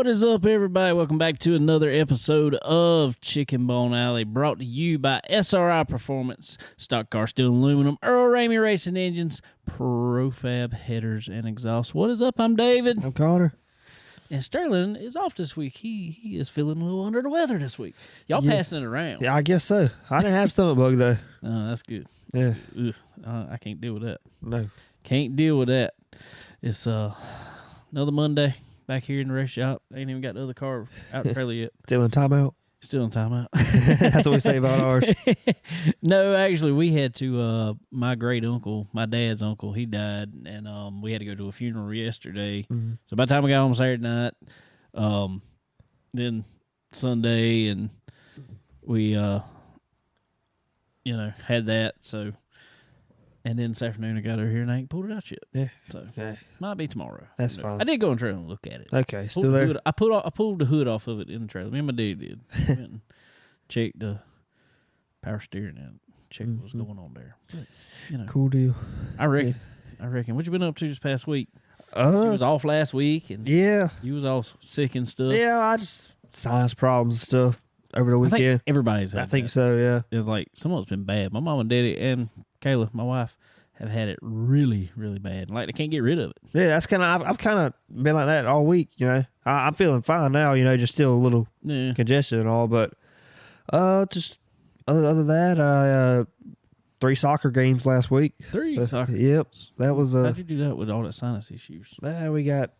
What is up, everybody? Welcome back to another episode of Chicken Bone Alley, brought to you by SRI Performance, Stock Car Steel and Aluminum, Earl Ramey Racing Engines, Profab Headers and Exhaust. What is up? I'm David. I'm Connor. And Sterling is off this week. He is feeling a little under the weather this week. Y'all passing it around. Yeah, I guess so. I didn't have stomach bug, though. Oh, that's good. Yeah. Ugh, I can't deal with that. No. Can't deal with that. It's another Monday. Back here in the race shop. Ain't even got the other car out the trailer yet. Still in timeout? Still in timeout. That's what we say about ours. No, actually, we had to, my great uncle, my dad's uncle, he died, and we had to go to a funeral yesterday. Mm-hmm. So by the time we got home Saturday night, then Sunday, and we, had that, so... And then this afternoon I got over here and I ain't pulled it out yet. Yeah. So might be tomorrow. That's fine. I did go in the trailer and look at it. Okay, still there? I pulled the hood off of it in the trailer. Me and my dad did. Went and checked the power steering and checked what was going on there. But, cool deal. I reckon. Yeah. I reckon. What you been up to this past week? You was off last week and you was all sick and stuff. Yeah, I just sinus problems and stuff over the weekend. I think everybody's had I think so, yeah. It's like some of it's been bad. My mom and daddy and Kayla, my wife, have had it really, really bad. Like, they can't get rid of it. Yeah, that's kind of, I've kind of been like that all week, I'm feeling fine now, just still a little congestion and all, but just other than that, I 3 soccer games last week. 3 soccer games? Yep. That was How'd you do that with all that sinus issues? We got,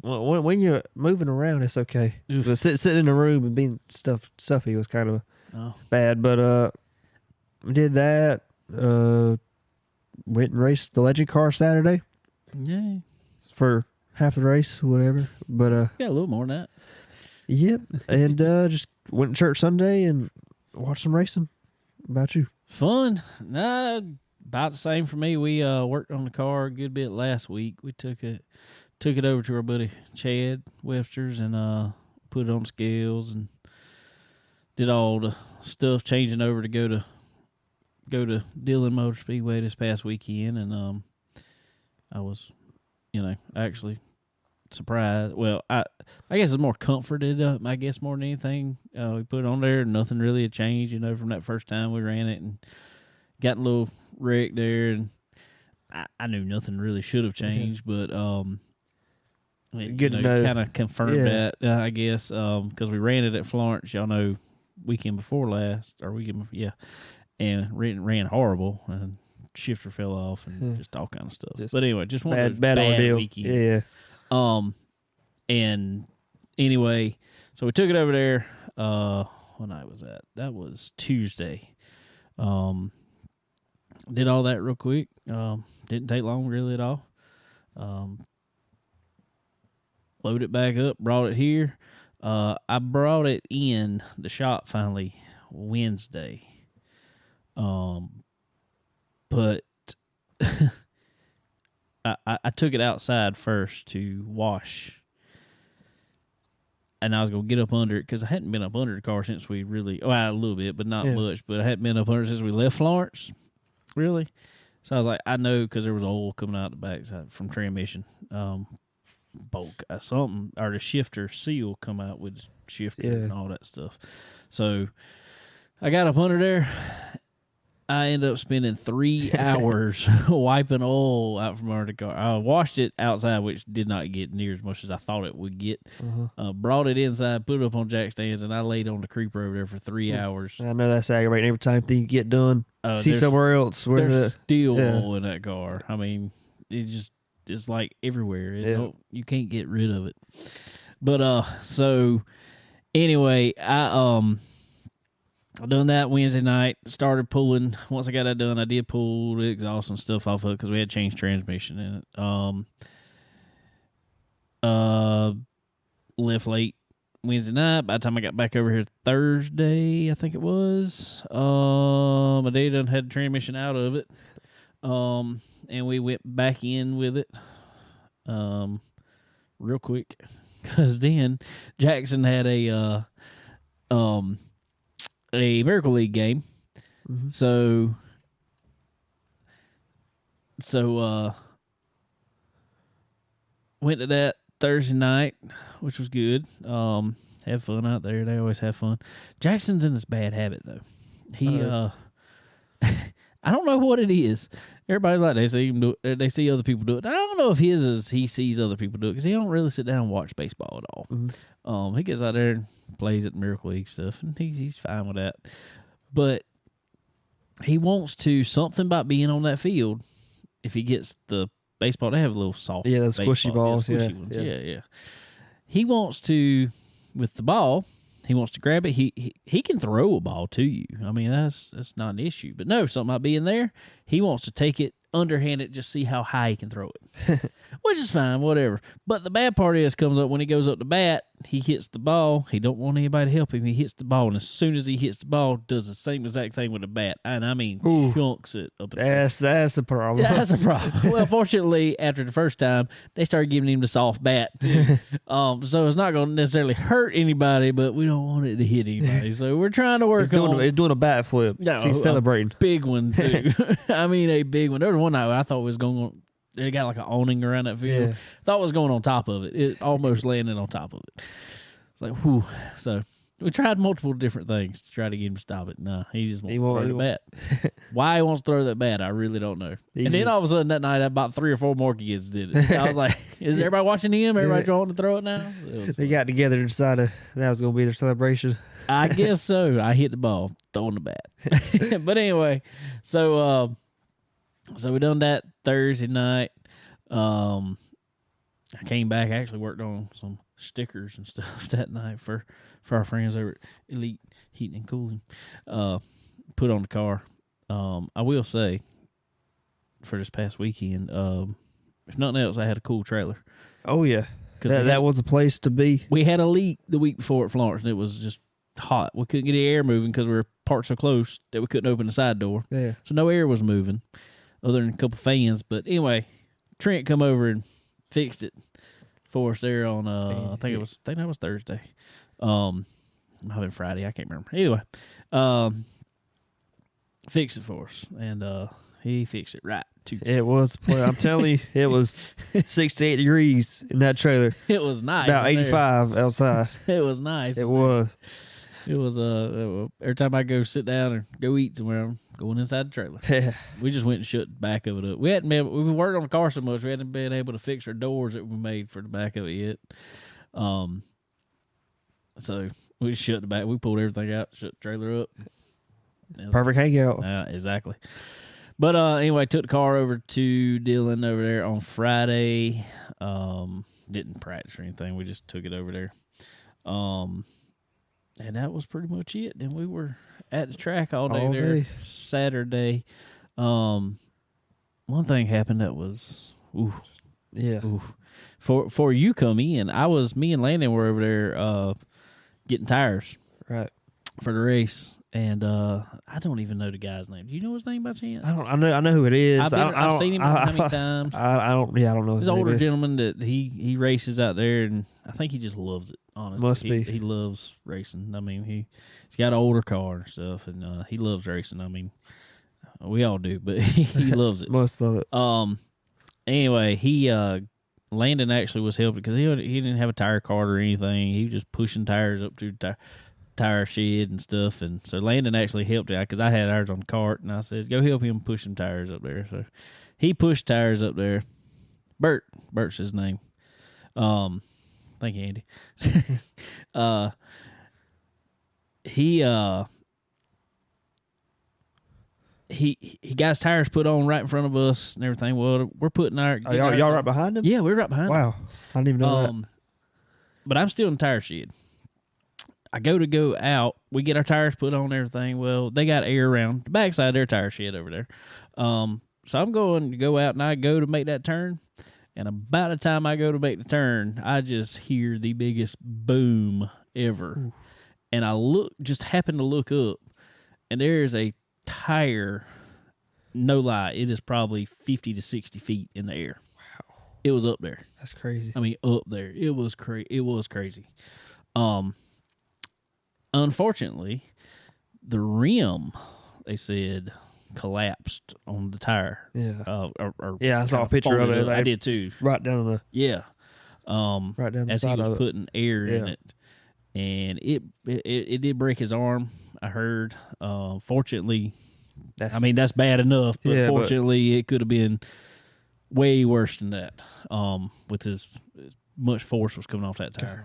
when you're moving around, it's okay. But sitting in the room and being stuffy was kind of bad, but we did that. Went and raced the legend car Saturday. Yeah. For half the race, whatever. But yeah, a little more than that. Yep. And just went to church Sunday and watched some racing. How about you? Fun. Nah, about the same for me. We worked on the car a good bit last week. We took it over to our buddy Chad Webster's and put it on scales and did all the stuff, changing over to go to Dillon Motor Speedway this past weekend, and I was, actually surprised. Well, I guess it's more comforted up, I guess, more than anything. We put it on there, and nothing really had changed, from that first time we ran it, and got a little wreck there, and I knew nothing really should have changed, but good to know. Kind of confirmed that, I guess, because we ran it at Florence, y'all know, weekend before last, and ran horrible, and shifter fell off, and just all kind of stuff. But anyway, just one bad ordeal. Weekend. Yeah. And anyway, so we took it over there. What night was that? That was Tuesday. Did all that real quick. Didn't take long really at all. Loaded it back up, brought it here. I brought it in the shop finally Wednesday. But I took it outside first to wash, and I was going to get up under it because I hadn't been up under the car since we really, a little bit, but not much, but I hadn't been up under it since we left Florence, really. So I was like, I know, because there was oil coming out the backside from transmission, bulk, something, or the shifter seal come out with shifter and all that stuff. So I got up under there. I ended up spending 3 hours wiping oil out from under the car. I washed it outside, which did not get near as much as I thought it would get. Brought it inside, put it up on jack stands, and I laid on the creeper over there for 3 hours. I know that's aggravating. Every time you get done, see somewhere else. There's still oil in that car. I mean, it's like everywhere. You can't get rid of it. But so anyway, I done that Wednesday night, started pulling. Once I got that done, I did pull the exhaust and stuff off of it because we had changed transmission in it. Left late Wednesday night. By the time I got back over here Thursday, I think it was, my dad done had the transmission out of it. And we went back in with it real quick because then Jackson had a Miracle League game. Mm-hmm. So went to that Thursday night, which was good. Have fun out there. They always have fun. Jackson's in this bad habit though. He I don't know what it is. Everybody's like, they see him do it. They see other people do it. I don't know if his is he sees other people do it because he don't really sit down and watch baseball at all. Mm-hmm. He gets out there and plays at Miracle League stuff, and he's fine with that. But he wants to something about being on that field. If he gets the baseball, they have a little soft, the squishy balls, squishy ones. Yeah. He wants to with the ball. He wants to grab it. He can throw a ball to you. I mean, that's not an issue. But no, something about being there. He wants to take it, underhand it, just see how high he can throw it, which is fine, whatever. But the bad part comes up when he goes up to bat. He hits the ball. He don't want anybody to help him. He hits the ball, and as soon as he hits the ball, does the same exact thing with the bat, and I mean, chunks it up. That's the problem. Yeah, that's a problem. Well, fortunately, after the first time, they started giving him the soft bat too. So it's not going to necessarily hurt anybody, but we don't want it to hit anybody. So we're trying to work on. He's doing a bat flip. No, he's celebrating. Big one too. I mean, a big one. There was one night I thought was going on. They got like an awning around that field. Yeah. Thought it was going on top of it. It almost landed on top of it. It's like, whew. So we tried multiple different things to try to get him to stop it. No, he just wants to throw the bat. Why he wants to throw that bat, I really don't know. And then all of a sudden that night, about 3 or 4 more kids did it. I was like, is everybody watching him? Everybody wanting to throw it now? They got together and decided that was going to be their celebration. I guess so. I hit the ball, throwing the bat. But anyway, so we done that Thursday night. I came back, actually worked on some stickers and stuff that night for our friends over at Elite Heating and Cooling. Put on the car. I will say, for this past weekend, if nothing else, I had a cool trailer. Oh, yeah. That was a place to be. We had a leak the week before at Florence, and it was just hot. We couldn't get the air moving because we were parked so close that we couldn't open the side door. Yeah. So no air was moving other than a couple fans. But anyway, Trent come over and fixed it for us there on I think that was Thursday. Might have been Friday, I can't remember. Anyway, fixed it for us, and he fixed it right too. It was, I'm telling you, it was 68 degrees in that trailer. It was nice. About 85 outside. It was nice. It was. It was every time I go sit down or go eat somewhere, I'm going inside the trailer. Yeah. We just went and shut the back of it up. We worked on the car so much we hadn't been able to fix our doors that we made for the back of it yet. So we shut the back. We pulled everything out, shut the trailer up. Perfect hangout. Exactly. But anyway, took the car over to Dillon over there on Friday. Didn't practice or anything. We just took it over there. And that was pretty much it. Then we were at the track all day. Saturday. One thing happened that was, For you come in, me and Landon were over there getting tires. Right. For the race. And I don't even know the guy's name. Do you know his name by chance? I know who it is. I've seen him how many times. I don't know. He's an older gentleman that he races out there, and I think he just loves it. Honestly, must be. He loves racing. I mean, he's got an older car and stuff, and he loves racing. I mean, we all do, but he loves it. Must love it. Anyway, Landon actually was helping because he didn't have a tire cart or anything. He was just pushing tires up to the tire shed and stuff, and so Landon actually helped out because I had ours on the cart, and I said, go help him push some tires up there. So he pushed tires up there. Bert's his name. Thank you, Andy. He got his tires put on right in front of us and everything. Well, we're putting our y'all right behind him? Yeah, we're right behind him. Wow, I didn't even know that. But I'm still in the tire shed. I go out. We get our tires put on and everything. Well, they got air around the backside of their tire shed over there. So I'm going to go out, and I go to make that turn. And about the time I go to make the turn, I just hear the biggest boom ever. Ooh. And I happen to look up, and there's a tire, no lie, it is probably 50 to 60 feet in the air. Wow. It was up there. That's crazy. I mean, up there. It was crazy. Unfortunately, the rim, they said, collapsed on the tire. Yeah. Or I saw a picture of it. I did too. Right down the... Yeah. right down the as side he was of it. putting air in it, and it did break his arm. I heard. Fortunately, that's bad enough, but fortunately, it could have been way worse than that. With as much force was coming off that tire.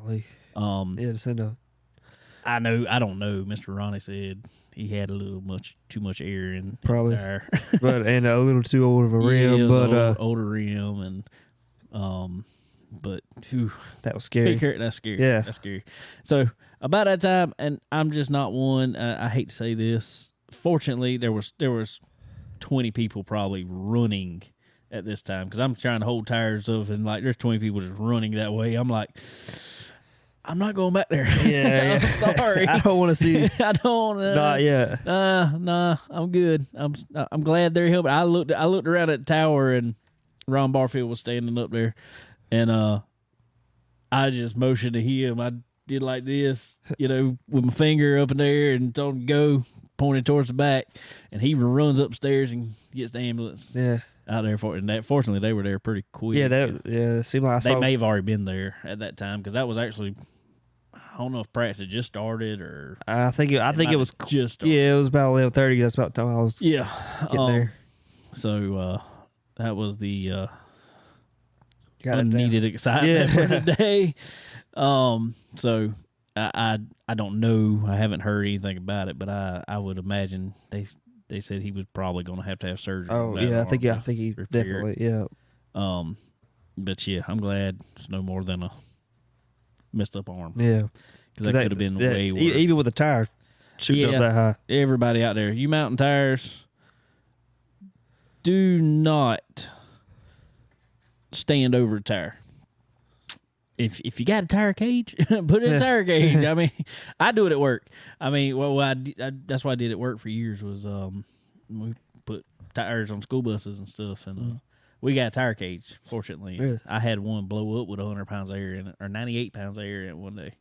I don't know. Mr. Ronnie said he had too much air in probably, the tire. and a little too old of a rim, but older rim, and but that was scary. That's scary. Yeah, that's scary. So about that time, and I'm just not one. I hate to say this. Fortunately, there was 20 people probably running at this time because I'm trying to hold tires up, and like there's 20 people just running that way. I'm like, I'm not going back there. Yeah, I'm sorry. I don't want to see. I don't. Not yet. Nah. I'm good. I'm glad they're helping. I looked around at the tower, and Ron Barfield was standing up there, and I just motioned to him. I did like this, with my finger up in there, and told him to go, pointed towards the back, and he runs upstairs and gets the ambulance. Yeah. Out there fortunately they were there pretty quick. It seemed like they may have already been there at that time because that was actually, I don't know if practice had just started or I think it was just started. Yeah, it was about 11:30. That's about the time I was getting there. So that was the unneeded excitement for the day. So I don't know. I haven't heard anything about it, but I would imagine they said he was probably going to have surgery. Oh yeah, I think he definitely But yeah, I'm glad it's no more than a messed up arm. Yeah, because that could have been way worse. Even with the tire shooting up that high. Everybody out there, you mountain tires, do not stand over a tire. If you got a tire cage, put it in a tire cage. I mean, I do it at work. I mean, that's what I did at work for years was we put tires on school buses and stuff, and we got a tire cage. Fortunately, really? I had one blow up with 100 pounds of air in it, or 98 pounds of air in it one day.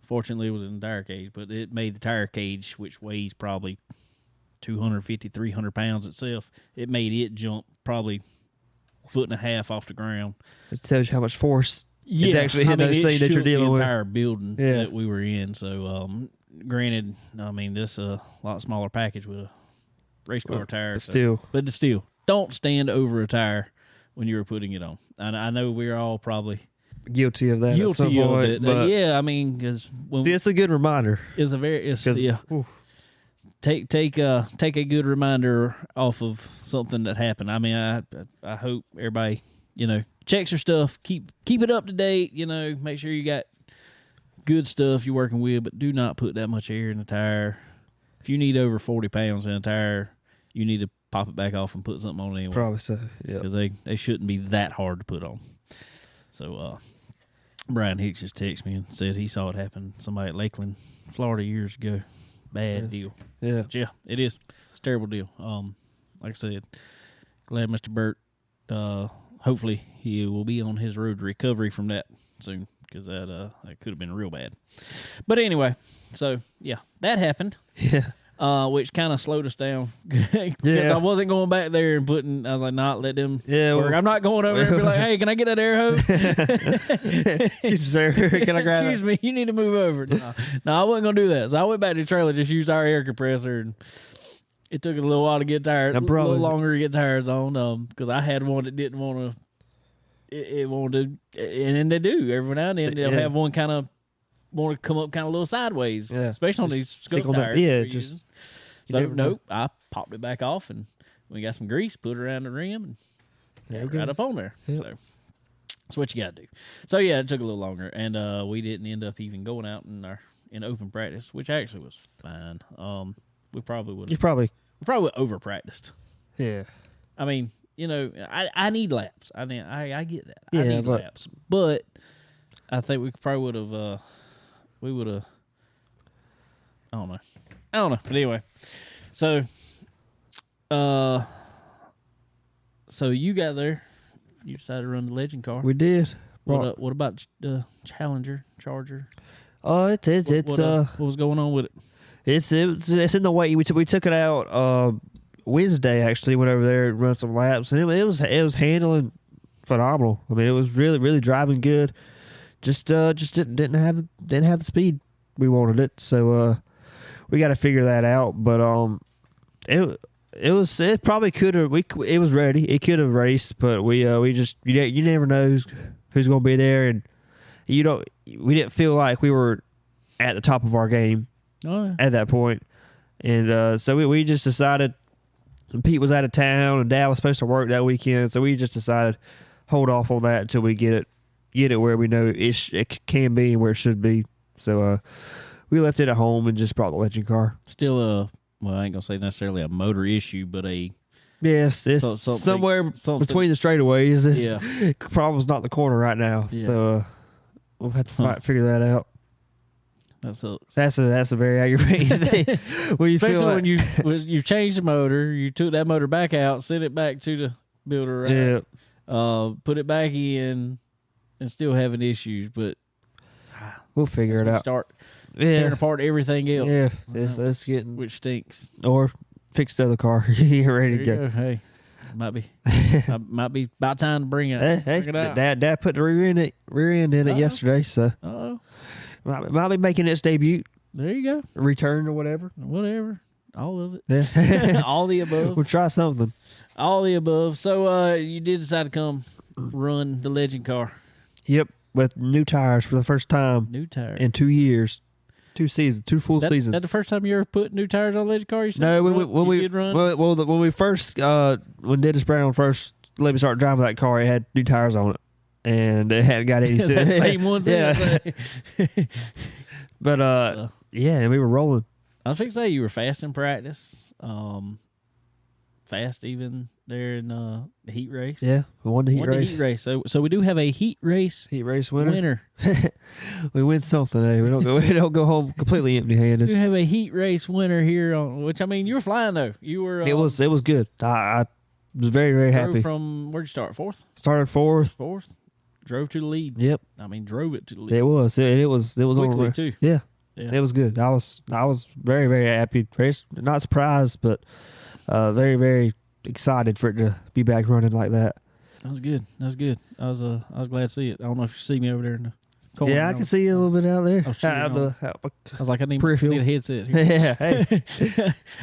Fortunately, it was in the tire cage, but it made the tire cage, which weighs probably 250, 300 pounds itself, it made it jump probably a foot and a half off the ground. It tells you how much force. It's actually hit those things that you're dealing with. The entire building that we were in. So, granted, I mean, this a lot smaller package with a race car tire. But still, don't stand over a tire when you were putting it on. And I know we're all probably guilty of that. Guilty of it. I mean, because it's a good reminder. Take a good reminder off of something that happened. I mean, I hope everybody checks your stuff, keep it up to date, make sure you got good stuff you're working with, but do not put that much air in the tire. If you need over 40 pounds in a tire, you need to pop it back off and put something on it anyway. Probably so, yeah. Because they shouldn't be that hard to put on. So, Brian Hicks just texted me and said he saw it happen to somebody at Lakeland, Florida years ago. Bad deal. Yeah. But yeah, it is. It's a terrible deal. Like I said, glad Mr. Burt, hopefully he will be on his road to recovery from that soon because that could have been real bad. But anyway, so yeah, that happened. Yeah. Which kind of slowed us down because I wasn't going back there and I was like, not let them work. I'm not going over there and be like, hey, can I get that air hose? Excuse me, sir. Can I grab Excuse me, you need to move over. No, I wasn't going to do that. So I went back to the trailer, just used our air compressor, and it took a little while to get tires, a little longer to get tires on because I had one that didn't want to. It wanted to, and then they do. Every now and then they'll have one kind of want to come up kind of a little sideways, especially on these scuff tires. So nope, I popped it back off, and we got some grease, put it around the rim, and right up on there. Yep. So that's what you got to do. So yeah, it took a little longer, and we didn't end up even going out in open practice, which actually was fine. We probably would. We probably over practiced. Yeah, I mean, I need laps. I mean, I get that. I need laps, but I think we probably would have. We would have. I don't know. But anyway, so you got there. You decided to run the Legend car. We did. What about the Charger? What was going on with it? It's in the way we took it out Wednesday. Actually, went over there and run some laps, and it was handling phenomenal. I mean, it was really driving good. just didn't have the speed we wanted it. So we got to figure that out. But it probably could have. It was ready. It could have raced, but we just you never know who's going to be there, and we didn't feel like we were at the top of our game at that point. And so we just decided. Pete was out of town, and Dad was supposed to work that weekend, so we just decided hold off on that until we get it where we know it can be and where it should be. So we left it at home and just brought the legend car. Still I ain't gonna say necessarily a motor issue, but it's somewhere between the straightaways. This problem's not the corner right now, so we'll have to figure that out. That sucks. That's a very aggravating thing. When you especially when you changed the motor, you took that motor back out, sent it back to the builder, right? Yeah. Put it back in, and still having issues. But we'll figure it out. Start tearing apart everything else. Yeah, it's getting which stinks. Or fix the other car. You're ready to go. Hey, might be about time to bring it. Bring it out. Dad put the rear end in it yesterday, so. Might be making its debut. There you go. Return or whatever. Whatever. All of it. Yeah. All the above. We'll try something. All the above. So you did decide to come run the legend car. Yep. With new tires for the first time. New tires. In 2 years. 2 seasons. 2 full seasons. That the first time you ever put new tires on a legend car? No, when we first, when Dennis Brown first let me start driving that car, it had new tires on it. And it hadn't got any. That same ones. Yeah. But and we were rolling. I was going to say you were fast in practice. Fast even there in the heat race. Yeah, we won the heat race. So we do have a heat race winner. We win something. We don't go home completely empty-handed. We have a heat race winner here. Which I mean, you were flying though. You were. It was good. I was very, very happy. From where'd you start? Fourth. Started fourth. Drove to the lead. Yep. I mean, drove it to the lead. It was. It was quickly too. Yeah. It was good. I was very, very happy. Not surprised, but very, very excited for it to be back running like that. That was good. I was glad to see it. I don't know if you see me over there in the corner. Yeah, I can see you a little bit out there. Oh, sure, I was like, I need a headset here. Yeah. Hey.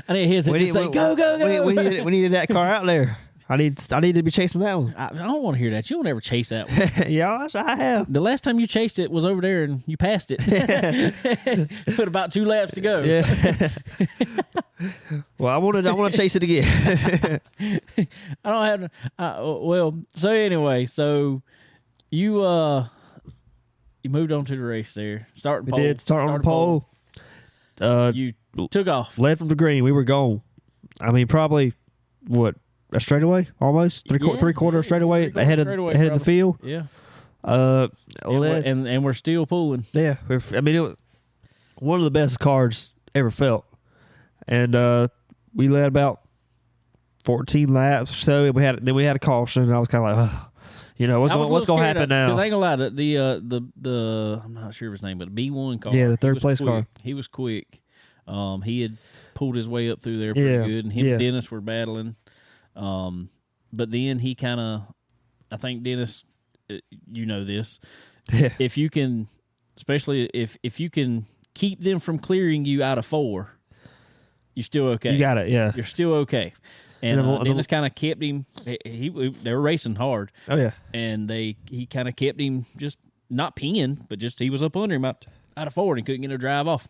I need a headset to say, go. We needed that car out there. I need to be chasing that one. I don't want to hear that. You don't ever chase that one. Yeah, I have. The last time you chased it was over there and you passed it. Put about 2 laps to go. Yeah. Well, I want to chase it again. I don't have. So anyway, you moved on to the race there. Starting pole. We did start on the pole. You took off. Led from the green. We were gone. I mean, probably what? A straightaway, almost three-quarter straightaway ahead of the field. Yeah. And we're still pulling. Yeah, I mean, it was one of the best cars ever felt, and we led about 14 laps or so. And we had a caution, and I was kind of like, what's going to happen now? Because I ain't gonna lie, the I'm not sure of his name, but the B1 car. Yeah, the third place car. He was quick. He had pulled his way up through there pretty good, and him and Dennis were battling. But then he kind of, I think Dennis, you know this, if you can, especially if you can keep them from clearing you out of 4, you're still okay. You got it, yeah. You're still okay. And Dennis kind of kept him. They were racing hard. Oh yeah. And he kind of kept him just not pinned, but just he was up under him out of 4 and he couldn't get a drive off.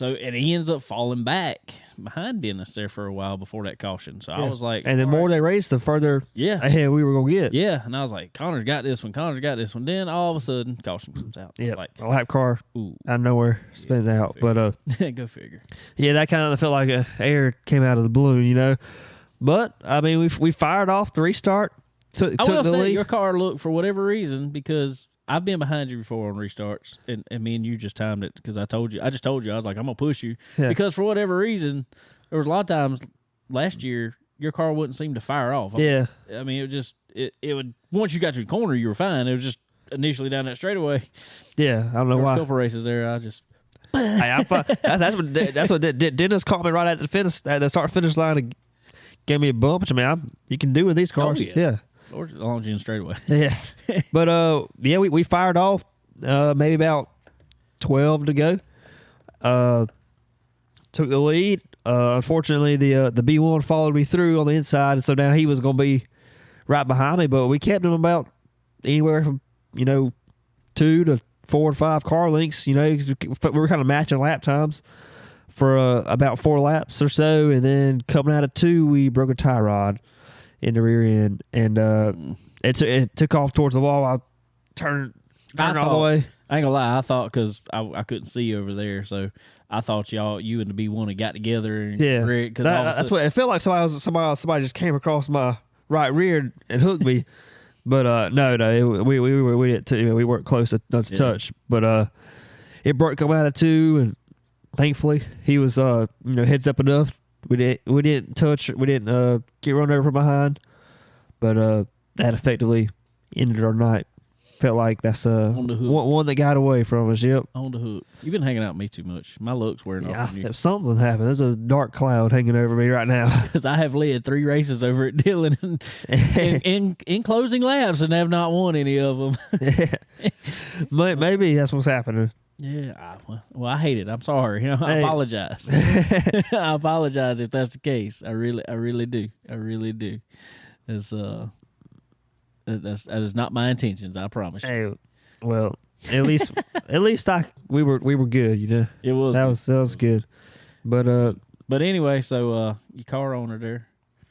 And he ends up falling back behind Dennis there for a while before that caution. So I was like... And the more they raced, the further ahead we were going to get. Yeah, and I was like, Connor's got this one. Then all of a sudden, caution comes out. Yeah, like, a lap car out of nowhere spins out. But go figure. Yeah, that kind of felt like air came out of the balloon, But, I mean, we fired off the restart. I will say your car looked, for whatever reason, because... I've been behind you before on restarts, and me and you just timed it because I just told you, I was like, I'm going to push you. Yeah. Because for whatever reason, there was a lot of times last year, your car wouldn't seem to fire off. Yeah. I mean, it would, once you got to the corner, you were fine. It was just initially down that straightaway. Yeah, I don't know why. A couple races there, I just... Hey, that's what Dennis caught me right at the start-finish line and gave me a bump, which I mean, you can do with these cars. Oh, yeah. Or as long as you're in straightaway. Yeah. But, we fired off maybe about 12 to go. Took the lead. Unfortunately, the B1 followed me through on the inside, so now he was going to be right behind me. But we kept him about anywhere from 2 to 4 to 5 car lengths. We were kind of matching lap times for about 4 laps or so, and then coming out of 2, we broke a tie rod in the rear end, and it took off towards the wall. I turned all the way. I ain't gonna lie, I thought because I couldn't see over there, so I thought you and the B1 had got together and that's what it felt like. Somebody just came across my right rear and hooked me, but no, we weren't close enough to touch, but it broke coming out of 2, and thankfully he was heads up enough. We didn't touch, we didn't get run over from behind, but that effectively ended our night. Felt like that's one that got away from us. Yep, on the hook. You've been hanging out with me too much. My luck's wearing off on you. If something happened, there's a dark cloud hanging over me right now. Because I have led 3 races over at Dillon in closing laps and have not won any of them. Yeah. Maybe that's what's happening. Yeah. Well, I hate it. I'm sorry. I apologize. I apologize if that's the case. I really do. I really do. It's that is not my intentions. I promise you. Hey, well, at least we were good. It was that was good. But anyway, so your car owner there.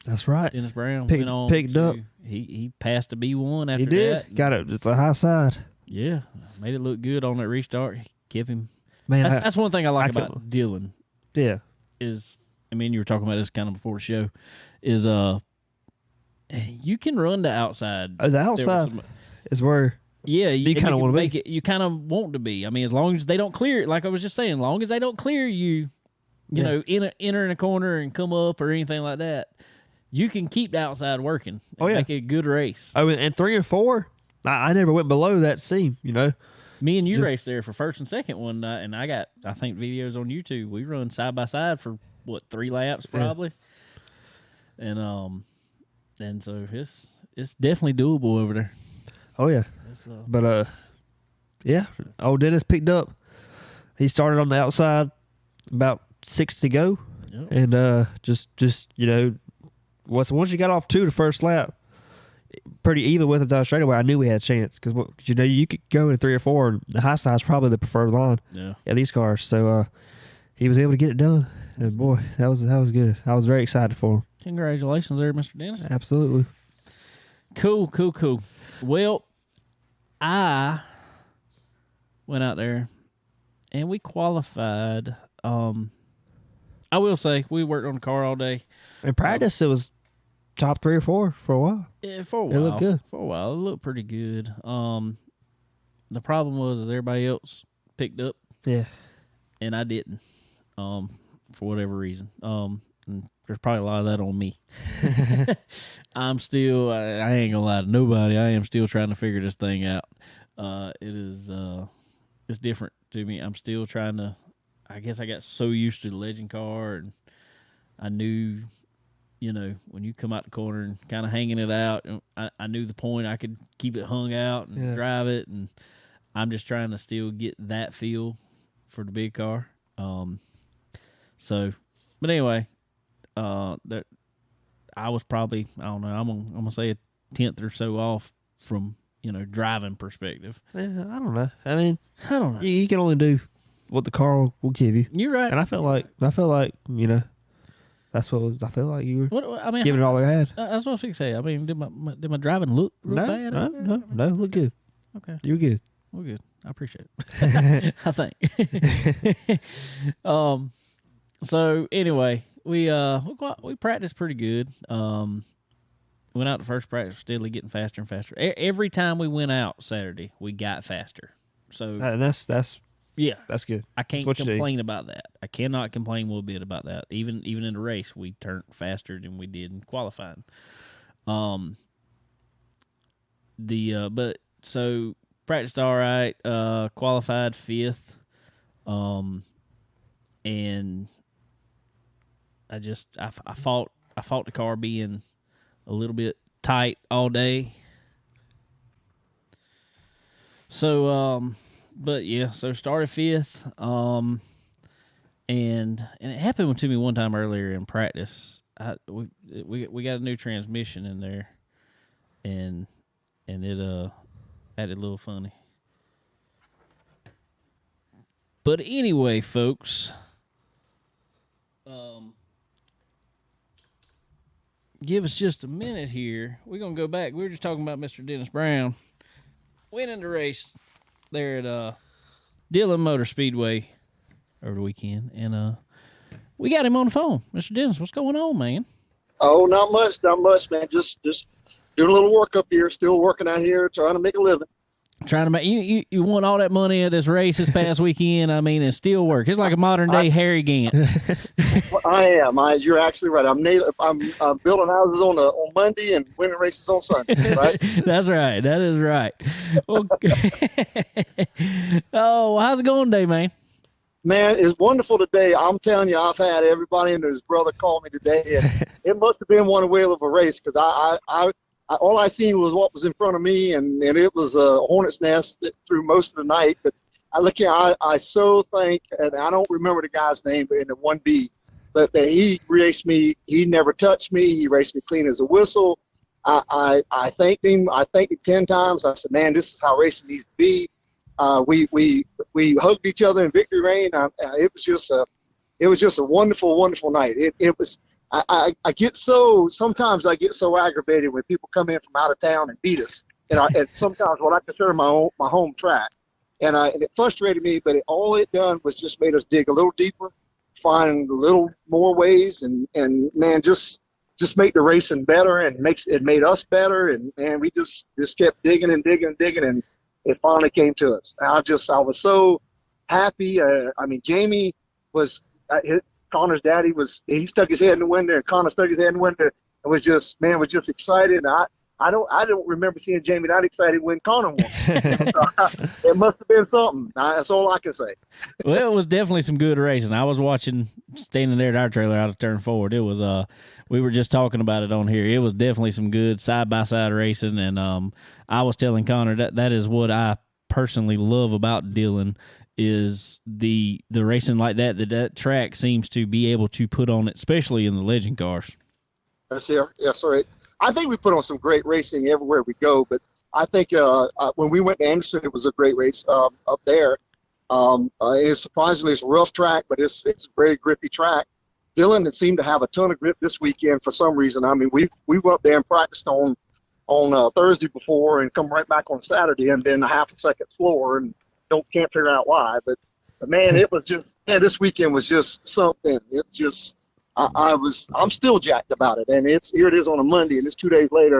That's right. Dennis Brown picked up. He passed the B1 after that. He did. Got it. It's a high side. Yeah, made it look good on that restart. Give him. Man, that's one thing I like about Dillon. Yeah. You were talking about this kind of before the show. Is you can run the outside. The outside is where you kind of want to make it. You kind of want to be. I mean, as long as they don't clear it, like I was just saying, as long as they don't clear you, enter in a corner and come up or anything like that, you can keep the outside working. And make it a good race. Oh, and 3 and 4, I never went below that seam. Me and you raced there for first and second one night, and I got videos on YouTube. We run side by side for 3 laps probably, and so it's definitely doable over there. Oh yeah, but old Dennis picked up. He started on the outside, about 6 to go, and just once you got off 2 the first lap, pretty even with him down straightaway. I knew we had a chance because you could go in 3 or 4, and the high side's probably the preferred line. Yeah, these cars. So he was able to get it done, and boy, that was good. I was very excited for him. Congratulations there, Mr. Dennis. Absolutely. Cool. Well, I went out there and we qualified. I will say we worked on the car all day. In practice, it was top 3 or 4 for a while. Yeah, for a while. It looked good. For a while, it looked pretty good. The problem was everybody else picked up. Yeah. And I didn't. For whatever reason. And there's probably a lot of that on me. I'm still, I ain't gonna lie to nobody, I am still trying to figure this thing out. It's different to me. I'm still trying to, I guess I got so used to the legend car, and I knew, when you come out the corner and kind of hanging it out, I knew the point. I could keep it hung out and drive it, and I'm just trying to still get that feel for the big car. But anyway, that I was probably, I don't know, I'm gonna say a 10th or so off from driving perspective. Yeah, I don't know. I mean, I don't know. You can only do what the car will give you. You're right. And I felt like that's what I felt like you were giving it all I had. That's what I was going to say. I mean, did my driving look bad? No, look good. Okay, you were good. We're good. I appreciate it. I think. So anyway, we practiced pretty good. Went out to first practice, steadily getting faster and faster. Every time we went out Saturday, we got faster. So that's good. I can't complain about that. I cannot complain one bit about that. Even in the race, we turned faster than we did in qualifying. But so practiced all right. Qualified 5th. And I fought the car being a little bit tight all day. So, but yeah, so started 5th. And it happened to me one time earlier in practice. We got a new transmission in there, and it acted a little funny. But anyway, folks, give us just a minute here. We're gonna go back. We were just talking about Mr. Dennis Brown winning the race there at Dillon Motor Speedway over the weekend, and we got him on the phone. Mr. Dennis, what's going on, man? Oh, not much, man. Just doing a little work up here. Still working out here, trying to make a living. Trying to make you won all that money at this race this past weekend. I mean, it still work. It's like a modern day Harry Gant. I am. You're actually right. I'm building houses on Monday and winning races on Sunday. Right? That's right. That is right. Okay. Oh, how's it going today, man? Man, it's wonderful today. I'm telling you, I've had everybody and his brother call me today, and it must have been one whale of a race because I all I seen was what was in front of me, and it was a hornet's nest through most of the night. But I so think, and I don't remember the guy's name, but in the 1B, but he raced me. He never touched me. He raced me clean as a whistle. I thanked him. I thanked him 10 times. I said, man, this is how racing needs to be. We hugged each other in victory lane. It was just a wonderful, wonderful night. It was. Sometimes I get so aggravated when people come in from out of town and beat us, and sometimes what I consider my home track, and it frustrated me. But all it done was just made us dig a little deeper, find a little more ways, and man, just make the racing better, and made us better, and we just kept digging and digging and digging, and it finally came to us. I was so happy. Jamie was. Connor's daddy he stuck his head in the window, and Connor stuck his head in the window, and was just excited. And I don't remember seeing Jamie that excited when Connor won. It must have been something. That's all I can say. Well, it was definitely some good racing. I was watching, standing there at our trailer out of turn forward. It was we were just talking about it on here. It was definitely some good side by side racing, and I was telling Connor that is what I personally love about Dillon. Is the racing like that track seems to be able to put on it, especially in the legend cars. Yes, sir. I think we put on some great racing everywhere we go, but I think when we went to Anderson, it was a great race up there. Surprisingly, it's a rough track, but it's a very grippy track. Dillon seemed to have a ton of grip this weekend for some reason. I mean, we went up there and practiced on Thursday before and come right back on Saturday and been a half a second slower, and can't figure out why, but man, it was just, this weekend was just something. It just, I'm still jacked about it, and here it is on a Monday, and it's 2 days later,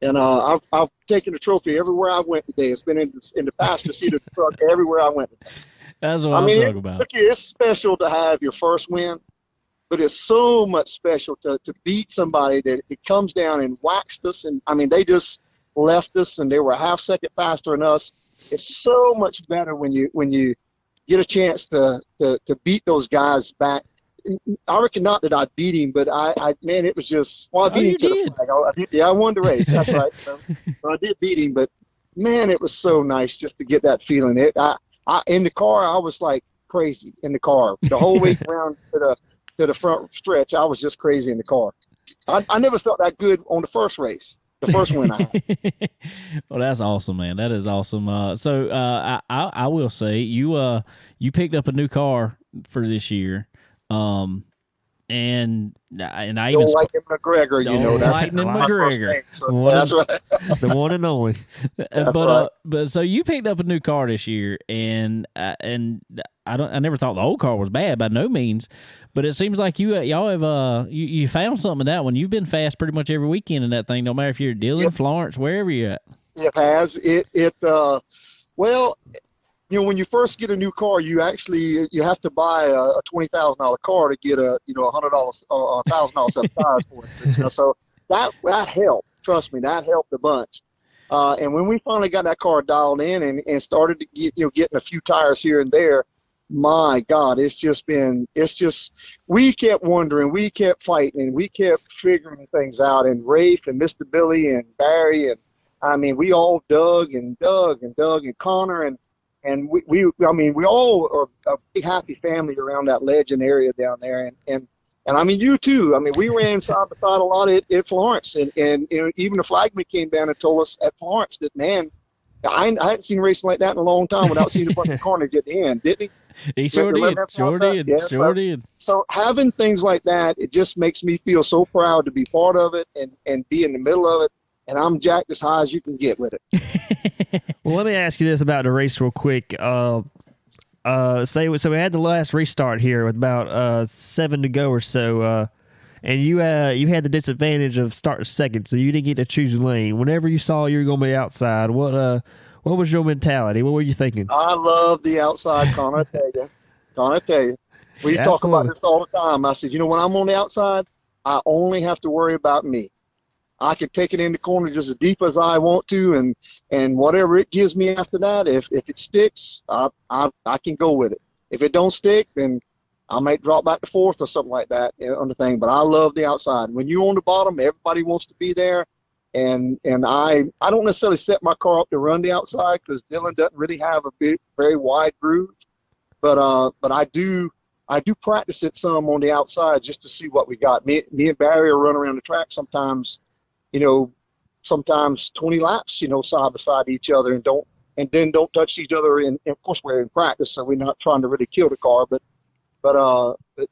and I've taken the trophy everywhere I went today. It's been in the passenger seat of the truck everywhere I went today. That's what I'm talking about. Look, it's special to have your first win, but it's so much special to beat somebody that it comes down and waxed us, and I mean, they just left us, and they were a half second faster than us. It's so much better when you get a chance to beat those guys back. I reckon not that I beat him, but man, it was just. Well, I beat him to the flag. I won the race. That's right. So I did beat him, but man, it was so nice just to get that feeling. In the car, I was like crazy in the car the whole way around to the front stretch. I was just crazy in the car. I never felt that good on the first race. The first win I had. Well, that's awesome, man. That is awesome. So I will say you picked up a new car for this year, and I even Lightning McGregor. That's Lightning McGregor. Name, so that's right. The one and only. But so you picked up a new car this year, and I never thought the old car was bad by no means, but it seems like y'all have you found something in that one. You've been fast pretty much every weekend in that thing, no matter if you're at Dillon, Florence, wherever you're at. It has well, when you first get a new car, you have to buy a $20,000 car to get a $100 or $1,000 set of tires for it. So that helped. Trust me, that helped a bunch. And when we finally got that car dialed in and started to getting a few tires here and there, my God, we kept wondering, we kept fighting, and we kept figuring things out. And Rafe and Mr. Billy and Barry, and I mean, we all dug and Connor, and we all are a big happy family around that Legend area down there. And I mean, you too. I mean, we ran side by side a lot at Florence, and you know, even the flagman came down and told us at Florence that, man, I hadn't seen racing like that in a long time without seeing a bunch of carnage at the end, didn't he? He sure did. Sure did. So having things like that, it just makes me feel so proud to be part of it and be in the middle of it. And I'm jacked as high as you can get with it. Well, let me ask you this about the race real quick. So we had the last restart here with about 7 to go or so, and you had the disadvantage of starting second, so you didn't get to choose your lane. Whenever you saw you were going to be outside, what was your mentality? What were you thinking? I love the outside, Connor. I tell you. We talk about this all the time. I said, you know, when I'm on the outside, I only have to worry about me. I can take it in the corner just as deep as I want to, and whatever it gives me after that, if it sticks, I can go with it. If it don't stick, then I might drop back to fourth or something like that on the thing. But I love the outside. When you're on the bottom, everybody wants to be there, and I don't necessarily set my car up to run the outside because Dillon doesn't really have a very wide groove, but I do practice it some on the outside just to see what we got. Me and Barry will run around the track sometimes. You know, sometimes 20 laps, you know, side by side each other, and then don't touch each other. And of course, we're in practice, so we're not trying to really kill the car. But you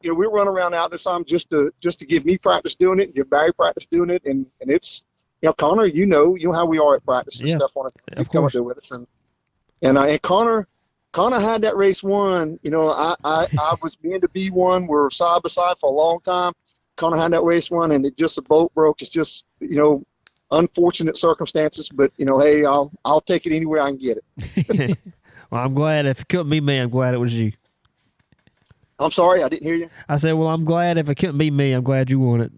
know, we run around out this time just to give me practice doing it, and give Barry practice doing it, and it's, you know, Connor, you know how we are at practice and stuff on it. Yeah, of course. With us, and Connor had that race won. You know, I was being to be one. We're side by side for a long time. Connor had that race won, and the boat broke. It's just, you know, unfortunate circumstances, but, you know, hey, I'll take it anywhere I can get it. Well, I'm glad. If it couldn't be me, I'm glad it was you. I'm sorry, I didn't hear you. I said, well, I'm glad if it couldn't be me, I'm glad you won it.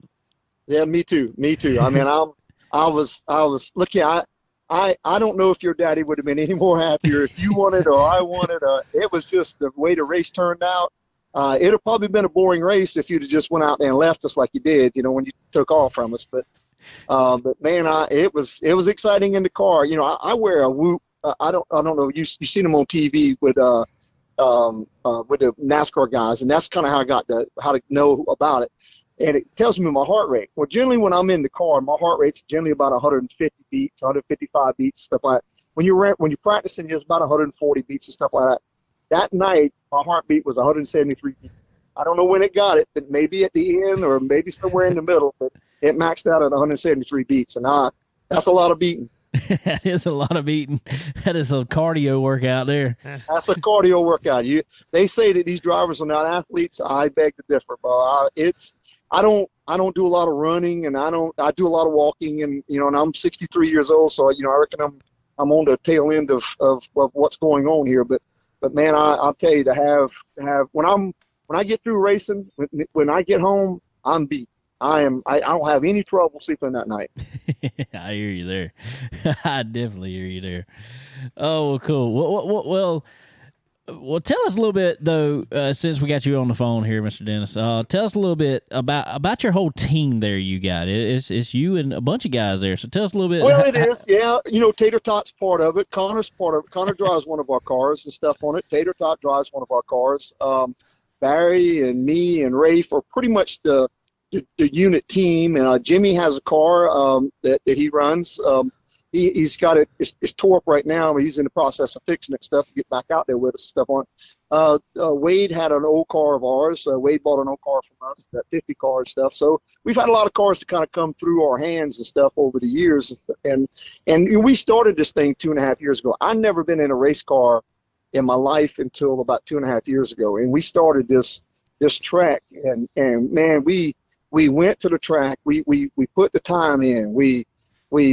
Yeah, me too. I mean, I was looking. I don't know if your daddy would have been any more happier if you won it or I won it. It was just the way the race turned out. It'd have probably been a boring race if you'd have just went out there and left us like you did, you know, when you took off from us. But man, it was exciting in the car. You know, I wear a Whoop. I don't know. You've seen them on TV with the NASCAR guys, and that's kind of how I got how to know about it. And it tells me my heart rate. Well, generally when I'm in the car, my heart rate's generally about 150 beats, 155 beats, stuff like that. When you're practicing, it's about 140 beats and stuff like that. That night, my heartbeat was 173 beats. I don't know when it got it, but maybe at the end or maybe somewhere in the middle, but it maxed out at 173 beats. And that's a lot of beating. That is a lot of beating. That is a cardio workout there. That's a cardio workout. They say that these drivers are not athletes. I beg to differ, but I don't do a lot of running, and I do a lot of walking, and, you know, and I'm 63 years old, so, you know, I reckon I'm on the tail end of what's going on here. But man, I'll tell you, to have when I get through racing, when I get home, I'm beat. I don't have any trouble sleeping that night. I hear you there. I definitely hear you there. Oh, well, cool. Well, tell us a little bit, though, since we got you on the phone here, Mr. Dennis. Tell us a little bit about your whole team there you got. It's you and a bunch of guys there, so tell us a little bit. Well, it is, yeah. You know, Tater Tot's part of it. Connor's part of it. Connor drives one of our cars and stuff on it. Tater Tot drives one of our cars. Barry and me and Rafe are pretty much the unit team, and Jimmy has a car that he runs. He's got it. It's tore up right now, but he's in the process of fixing it stuff to get back out there with us stuff on it. Wade had an old car of ours. Wade bought an old car from us, that 50 car and stuff. So we've had a lot of cars to kind of come through our hands and stuff over the years. And we started this thing 2.5 years ago. I've never been in a race car in my life until about 2.5 years ago. And we started this track, and man, we went to the track. We put the time in. We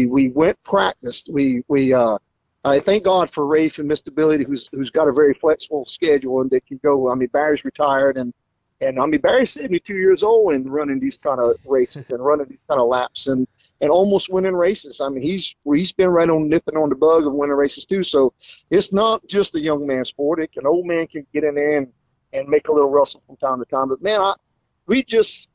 went practiced. I thank God for Rafe and Mr. Billy, who's got a very flexible schedule and they can go. I mean, Barry's retired, and I mean, Barry's 72 years old and running these kind of races and running these kind of laps and almost winning races. I mean, he's been right on nipping on the bug of winning races too. So it's not just a young man's sport. An old man can get in there and make a little rustle from time to time. But man, this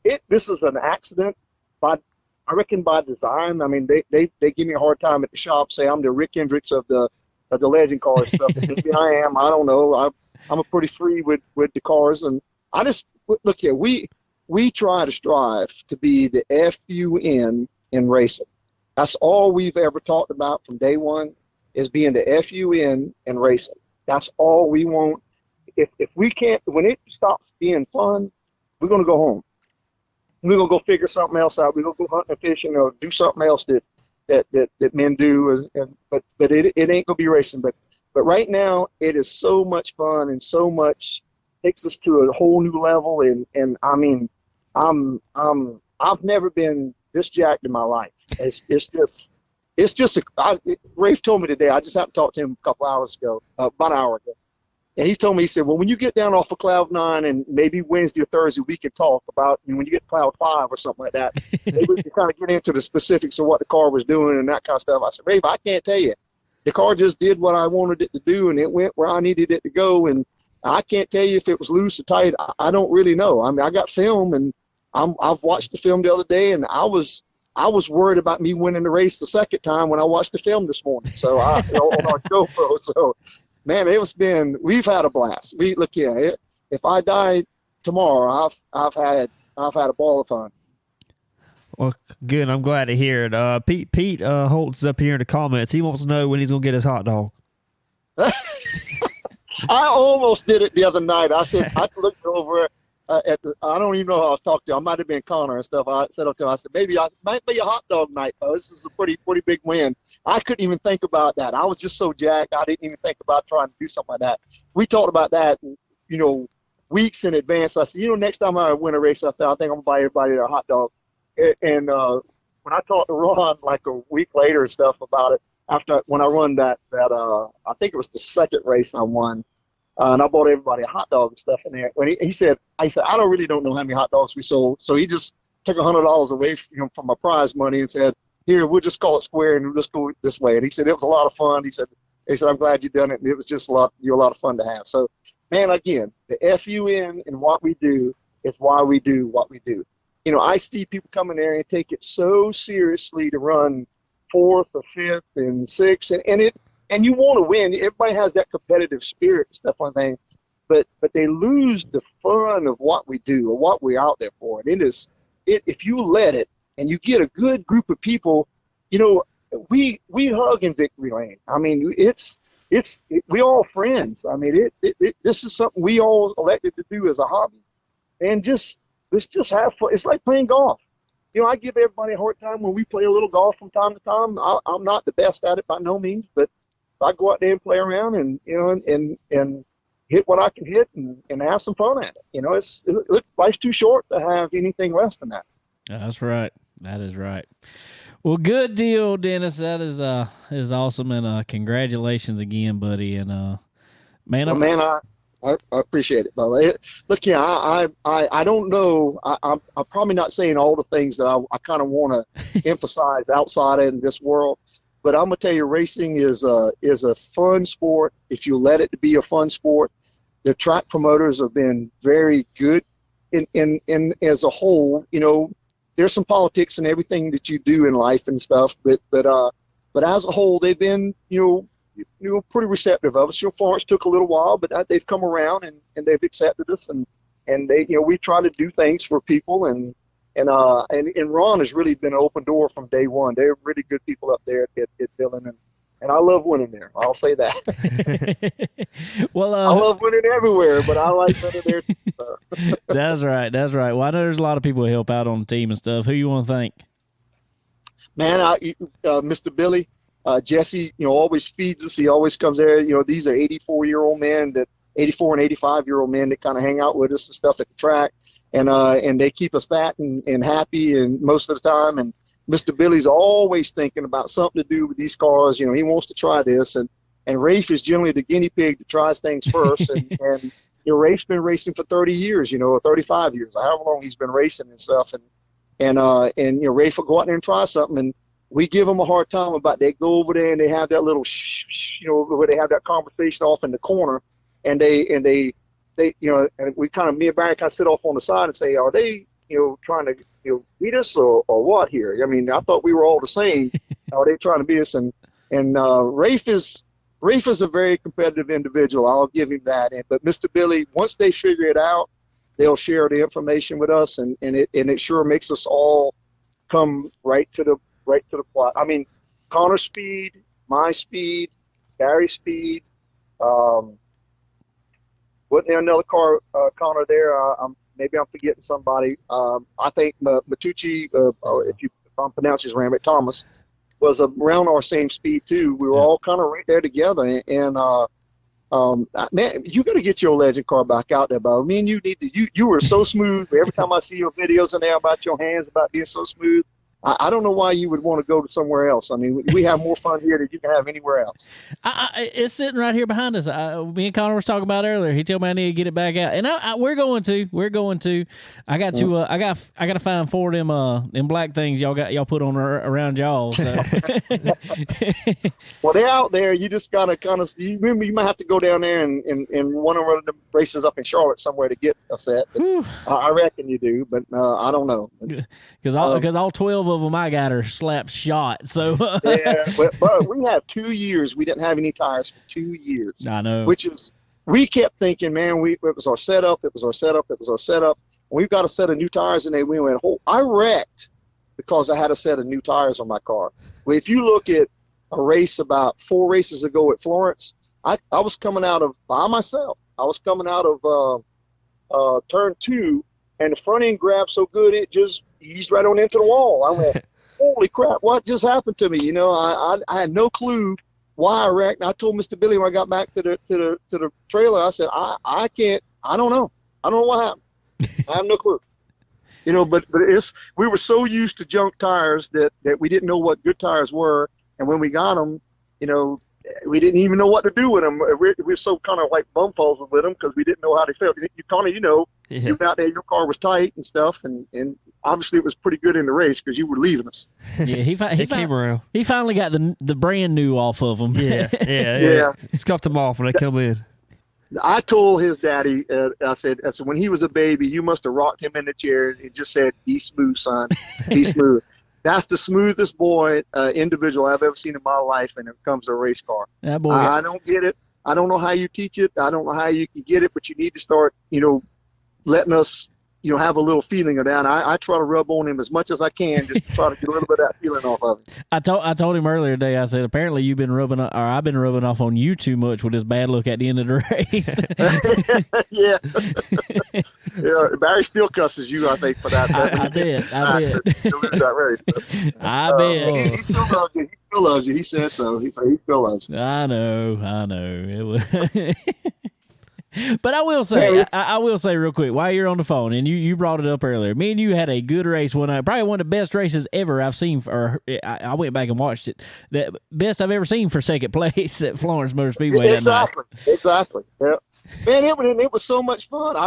is an accident I reckon by design. I mean, they give me a hard time at the shop, say I'm the Rick Hendricks of the legend car stuff. Maybe I am. I don't know. I'm a pretty free with the cars, and I just look here. We try to strive to be the FUN in racing. That's all we've ever talked about from day one, is being the FUN in racing. That's all we want. If we can't, when it stops being fun, we're gonna go home. We're gonna go figure something else out. We're gonna go hunting and fishing or do something else that men do. But it ain't gonna be racing. But right now it is so much fun and so much takes us to a whole new level. And I mean, I've never been this jacked in my life. It's just Rafe told me today. I just happened to talk to him a couple hours ago, about an hour ago. And he told me, he said, well, when you get down off of cloud 9 and maybe Wednesday or Thursday, we can talk about, when you get to cloud 5 or something like that, maybe we can kind of get into the specifics of what the car was doing and that kind of stuff. I said, Rafe, I can't tell you. The car just did what I wanted it to do, and it went where I needed it to go. And I can't tell you if it was loose or tight. I don't really know. I mean, I got film, and I've watched the film the other day, and I was worried about me winning the race the second time when I watched the film this morning. So on our GoPro. So, man, we've had a blast. Look here. If I die tomorrow, I've had a ball of fun. Well, good. I'm glad to hear it. Pete Holt's up here in the comments. He wants to know when he's gonna get his hot dog. I almost did it the other night. I said I looked over I don't even know who I was talking to. I might have been Connor and stuff. I said up to him, I said, maybe I might be a hot dog night, though. This is a pretty big win. I couldn't even think about that. I was just so jacked. I didn't even think about trying to do something like that. We talked about that, weeks in advance. I said, next time I win a race, I think I'm going to buy everybody a hot dog. And when I talked to Ron like a week later and stuff about it, when I run that I think it was the second race I won, and I bought everybody a hot dog and stuff in there. When he said, I don't know how many hot dogs we sold. So he just took $100 away from my prize money and said, here, we'll just call it square and we'll just go this way. And he said, it was a lot of fun. He said, I'm glad you done it. And it was just a lot of fun to have. So, man, again, the FUN and what we do is why we do what we do. I see people come in there and take it so seriously to run 4th or 5th and 6th, and you want to win. Everybody has that competitive spirit and stuff like that, but they lose the fun of what we do or what we're out there for. And if you let it and you get a good group of people, we hug in victory lane. I mean, we all friends. I mean, this is something we all elected to do as a hobby, and let's just have fun. It's like playing golf. I give everybody a hard time when we play a little golf from time to time. I'm not the best at it by no means, but I go out there and play around and and hit what I can hit and have some fun at it. Life's too short to have anything less than that. That's right. That is right. Well, good deal, Dennis. That is awesome, and congratulations again, buddy. And I appreciate it, by the way. Look, yeah, I don't know. I'm probably not saying all the things that I kind of want to emphasize outside in this world, but I'm gonna tell you, racing is a fun sport if you let it be a fun sport. The track promoters have been very good in as a whole. There's some politics in everything that you do in life and stuff, but as a whole, they've been pretty receptive of us. Florence took a little while, but they've come around and they've accepted us, and they we try to do things for people, and Ron has really been an open door from day one. They're really good people up there at Dillon, and I love winning there. I'll say that. Well, I love winning everywhere, but I like winning there. That's right. Well, I know there's a lot of people who help out on the team and stuff. Who you want to thank? Man, Mr. Billy. Jesse, always feeds us. He always comes there. These are 84-year-old men, 84 and 85-year-old men that kind of hang out with us and stuff at the track, and they keep us fat and happy, and most of the time. And Mr. Billy's always thinking about something to do with these cars. He wants to try this, and Rafe is generally the guinea pig that tries things first. and Rafe's been racing for 30 years, or 35 years, however long he's been racing and stuff. And Rafe will go out there and try something, and we give them a hard time about they go over there and they have that little where they have that conversation off in the corner, and they they, and we kind of, me and Barry kind of sit off on the side and say, are they, trying to, beat us or what here? I mean, I thought we were all the same. Are they trying to beat us? And Rafe is a very competitive individual. I'll give him that. But Mr. Billy, once they figure it out, they'll share the information with us, and it sure makes us all come right to the plot. I mean, Connor's speed, my speed, Gary's speed. Wasn't there another car, Connor? There, maybe I'm forgetting somebody. I think Matucci, if I'm pronouncing his name right, Thomas, was around our same speed too. We were all kind of right there together, and man, you got to get your legend car back out there, Bo. Me and you need to. You were so smooth. Every time I see your videos in there about your hands, about being so smooth, I don't know why you would want to go to somewhere else. I mean, we have more fun here than you can have anywhere else. It's sitting right here behind us. Me and Connor was talking about earlier. He told me I need to get it back out, and we're going to. I got to. I got to find 4 of them black things y'all put on around y'all. So. Well, they're out there. You just gotta kind of. You might have to go down there and one of the races up in Charlotte somewhere to get a set. I reckon you do, but I don't know. Because all 12 of them I got are slap shot. So yeah, but we have 2 years. We didn't have any tires for 2 years. I know. Which is, we kept thinking, man, it was our setup. We've got a set of new tires, and we went, I wrecked because I had a set of new tires on my car. Well, if you look at a race about 4 races ago at Florence, I was coming out of by myself. I was coming out of turn 2, and the front end grabbed so good it just eased right on into the wall. I went, holy crap, what just happened to me? I had no clue why I wrecked. And I told Mr. Billy when I got back to the trailer, I said, I don't know what happened. I have no clue. But we were so used to junk tires that we didn't know what good tires were. And when we got them, we didn't even know what to do with them. We were so kind of like bumfuzzled with them because we didn't know how they felt. You out there, your car was tight and stuff, and obviously it was pretty good in the race because you were leaving us. Yeah, he came around. He finally got the brand new off of them. Yeah. Scuffed them off when they come in. I told his daddy, I said, when he was a baby, you must have rocked him in the chair and just said, "Be smooth, son, be smooth." That's the smoothest boy individual I've ever seen in my life when it comes to a race car. That boy, I don't get it. I don't know how you teach it. I don't know how you can get it, but you need to start, letting us, have a little feeling of that. I try to rub on him as much as I can just to try to get a little bit of that feeling off of him. I told him earlier today, I said, apparently I've been rubbing off on you too much with this bad look at the end of the race. Yeah. Yeah, Barry still cusses you, I think, for that. I bet. That race. I bet. He still loves you. He still loves you. He said so. He still loves you. I know. It was But I will say real quick, while you're on the phone, and you brought it up earlier, me and you had a good race one night, probably one of the best races ever I've seen. I went back and watched it. The best I've ever seen for second place at Florence Motor Speedway that night. Exactly. Yeah. Man, it was so much fun.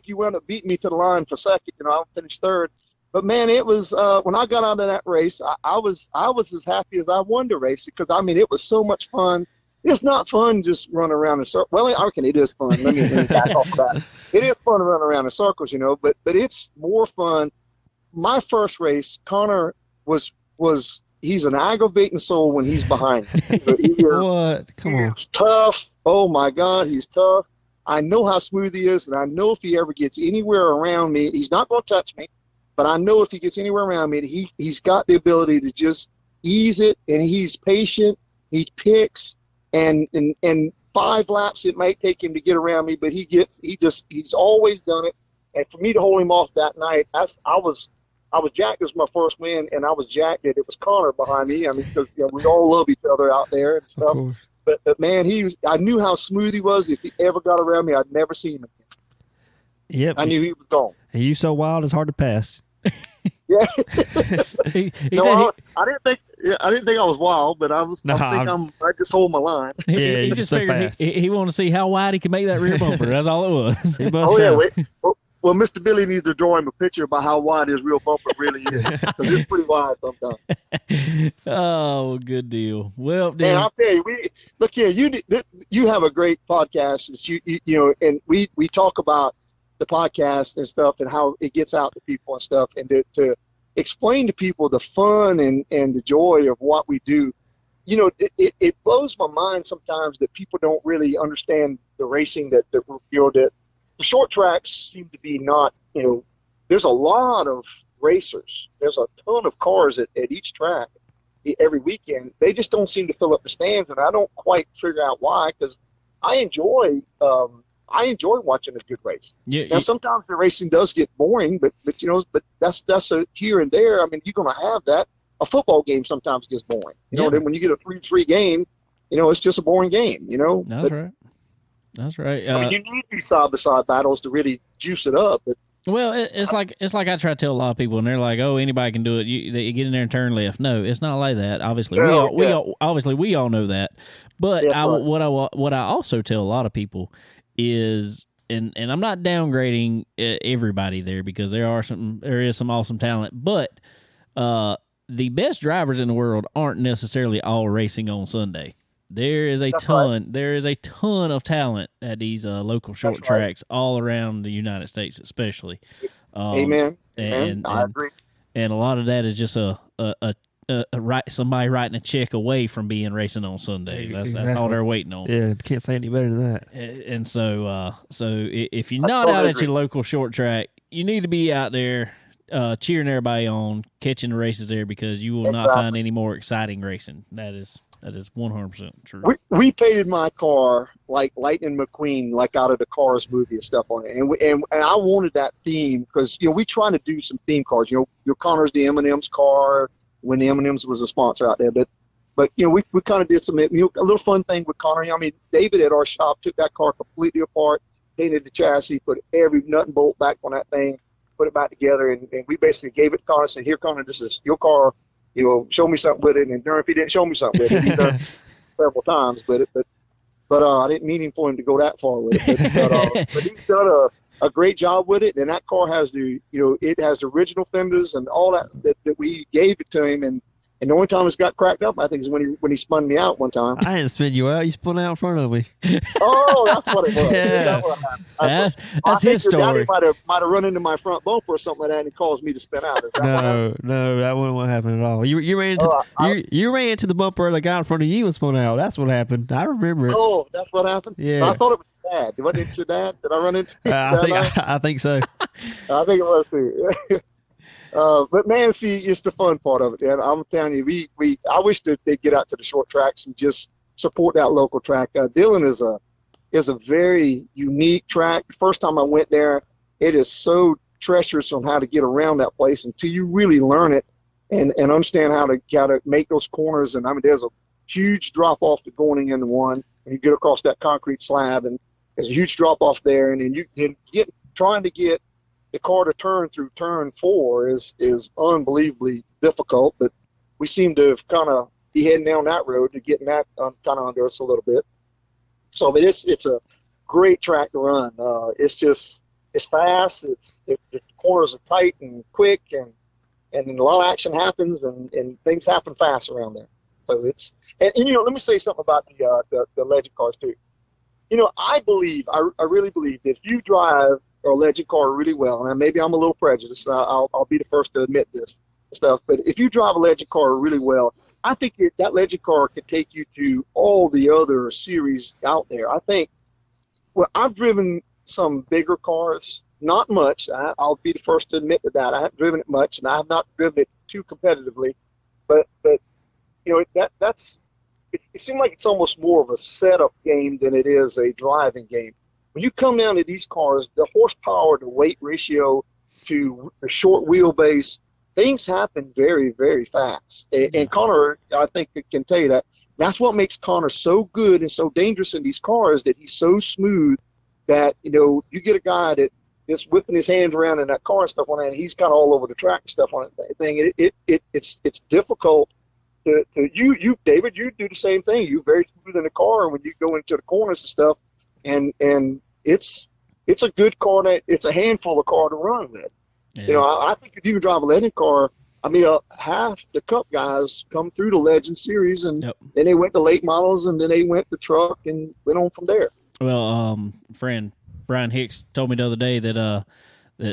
You wound up beating me to the line for second. I finished third. But man, it was when I got out of that race, I was as happy as I won the race because it was so much fun. It's not fun just running around in circles. Well, I reckon it is fun. Let me back off that. It is fun to run around in circles, but it's more fun. My first race, Connor he's an aggravating soul when he's behind me. What? Come on. He's tough. Oh my God, he's tough. I know how smooth he is, and I know if he ever gets anywhere around me, he's not going to touch me. But I know if he gets anywhere around me, he's got the ability to just ease it, and he's patient. He picks. And 5 laps it might take him to get around me, but he's always done it. And for me to hold him off that night, I was jacked as my first win, and I was jacked that it was Connor behind me. Because we all love each other out there and stuff. But man, I knew how smooth he was. If he ever got around me, I'd never see him again. Yep, I knew he was gone. And you so wild, it's hard to pass. Yeah. I didn't think I was wild, but I just hold my line. Yeah, he just figured he wanted to see how wide he could make that rear bumper. That's all it was. He must have. Wait. Well, Mr. Billy needs to draw him a picture about how wide his real bumper really is, because it's pretty wide sometimes. Oh, good deal. Well, And then, I'll tell you, look here. You have a great podcast. It's and we talk about the podcast and stuff and how it gets out to people and stuff, and to explain to people the fun and the joy of what we do. It blows my mind sometimes that people don't really understand the racing that that the short tracks seem to be not. There's a lot of racers. There's a ton of cars at each track every weekend. They just don't seem to fill up the stands, and I don't quite figure out why. Because I enjoy watching a good race. Yeah, now sometimes the racing does get boring, but that's a here and there. I mean, you're going to have that. A football game sometimes gets boring. Then when you get a 3-3 game, it's just a boring game. That's right. I mean, you need these side-by-side battles to really juice it up. But well, it's like I try to tell a lot of people, and they're like, "Oh, anybody can do it. You get in there and turn left." No, it's not like that. Obviously, we all know that. But what I also tell a lot of people is, and I'm not downgrading everybody there, because there is some awesome talent, but the best drivers in the world aren't necessarily all racing on Sunday. There is a ton of talent at these local short tracks all around the United States, especially. Amen. And I agree. And a lot of that is just somebody writing a check away from being racing on Sunday. That's all they're waiting on. Yeah, can't say any better than that. And so if you're not out at your local short track, you need to be out there cheering everybody on, catching the races there, because you will not find any more exciting racing. That is 100% true. We painted my car like Lightning McQueen, like out of the Cars movie and stuff on it, and I wanted that theme because we try to do some theme cars. Your Connor's the M&M's car when the M&M's was a sponsor out there, but we kind of did some a little fun thing with Connor. I mean, David at our shop took that car completely apart, painted the chassis, put every nut and bolt back on that thing, put it back together, and we basically gave it to Connor and said, "Here, Connor, this is your car. Show me something with it." And darn if he didn't show me something with it. He's done several times, but I didn't mean him for him to go that far with it. But he's done a great job with it, and that car has it has the original fenders and all that we gave it to him, and the only time it's got cracked up, I think, is when he spun me out one time. I didn't spin you out. You spun out in front of me. Oh, that's what it was. Yeah. That's his story. Daddy might have run into my front bumper or something like that, and he caused me to spin out. No, that wasn't what happened at all. You ran into the bumper of the guy in front of you and spun out. That's what happened. I remember it. Oh, that's what happened? Yeah. I thought it was Dad. Was it your dad? Did I run into I think so. I think it was too. But man, see, it's the fun part of it. And I'm telling you, I wish that they'd get out to the short tracks and just support that local track. Dillon is a very unique track. The first time I went there, it is so treacherous on how to get around that place until you really learn it and understand how to make those corners. And I mean, there's a huge drop off to going into one, and you get across that concrete slab, and there's a huge drop off there, and then trying to get the car to turn through turn 4 is unbelievably difficult, but we seem to have kind of be heading down that road to getting that kind of under us a little bit. So, I mean, it's a great track to run. It's fast. The corners are tight and quick, and a lot of action happens, and things happen fast around there. So and let me say something about the legend cars too. I really believe that if you drive a legend car really well, and maybe I'm a little prejudiced, I'll be the first to admit this stuff, but if you drive a legend car really well, I think that legend car can take you to all the other series out there. I think, I've driven some bigger cars, not much. I'll be the first to admit that. I haven't driven it much, and I have not driven it too competitively, but it seems like it's almost more of a setup game than it is a driving game. When you come down to these cars, the horsepower to weight ratio to the short wheelbase, things happen very, very fast. And Connor, I think, can tell you that. That's what makes Connor so good and so dangerous in these cars, that he's so smooth that, you get a guy that is whipping his hands around in that car and stuff on that, and he's kind of all over the track and stuff on that thing. It's difficult to you, David, you do the same thing. You're very smooth in the car when you go into the corners and stuff. And it's it's a good car. It's a handful of car to run with. Yeah. I think if you can drive a Legend car, I mean, half the Cup guys come through the Legend Series, and then they went to late models, and then they went to truck and went on from there. Well, friend Brian Hicks told me the other day that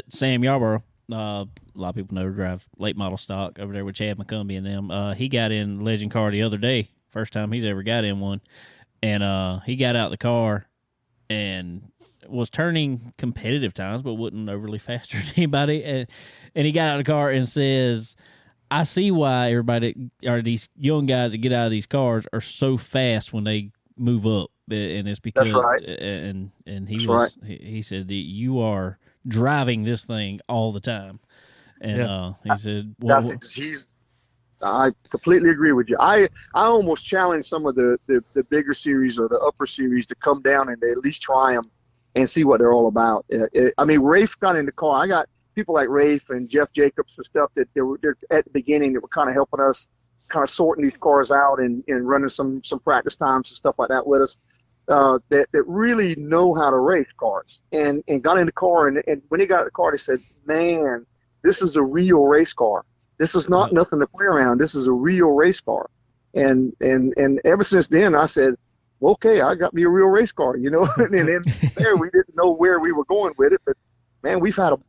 Sam Yarborough, a lot of people know, drive late model stock over there with Chad McCumbee and them. He got in Legend car the other day, first time he's ever got in one, and he got out the car and was turning competitive times, but wasn't overly faster than anybody. And he got out of the car and says, I see why everybody, or these young guys that get out of these cars, are so fast when they move up. And it's because, that's right. And That's he said that you are driving this thing all the time. And he said, well, I completely agree with you. I almost challenge some of the bigger series or the upper series to come down and at least try them and see what they're all about. I mean, Rafe got in the car. I got people like Rafe and Jeff Jacobs and stuff that they're at the beginning that were kind of helping us kind of sorting these cars out and running some practice times and stuff like that with us, that really know how to race cars and got in the car. And when they got in the car, they said, man, this is a real race car. This is not nothing to play around. This is a real race car. And ever since then, I said, well, okay, I got me a real race car, and then there we didn't know where we were going with it, but man, we've had a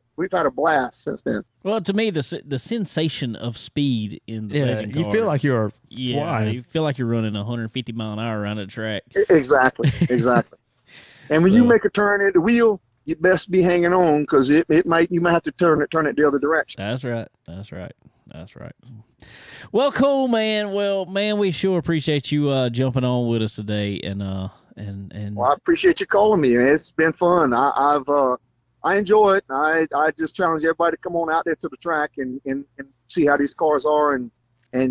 blast since then. Well, to me, the sensation of speed in the Legend car, you feel like you're flying. You feel like you're running 150 mile an hour around a track. Exactly. And when you make a turn in the wheel, you best be hanging on because you might have to turn it the other direction. That's right. Well, cool, man. Well, man, we sure appreciate you jumping on with us today, and well, I appreciate you calling me, man. It's been fun. I enjoy it. I just challenge everybody to come on out there to the track and see how these cars are and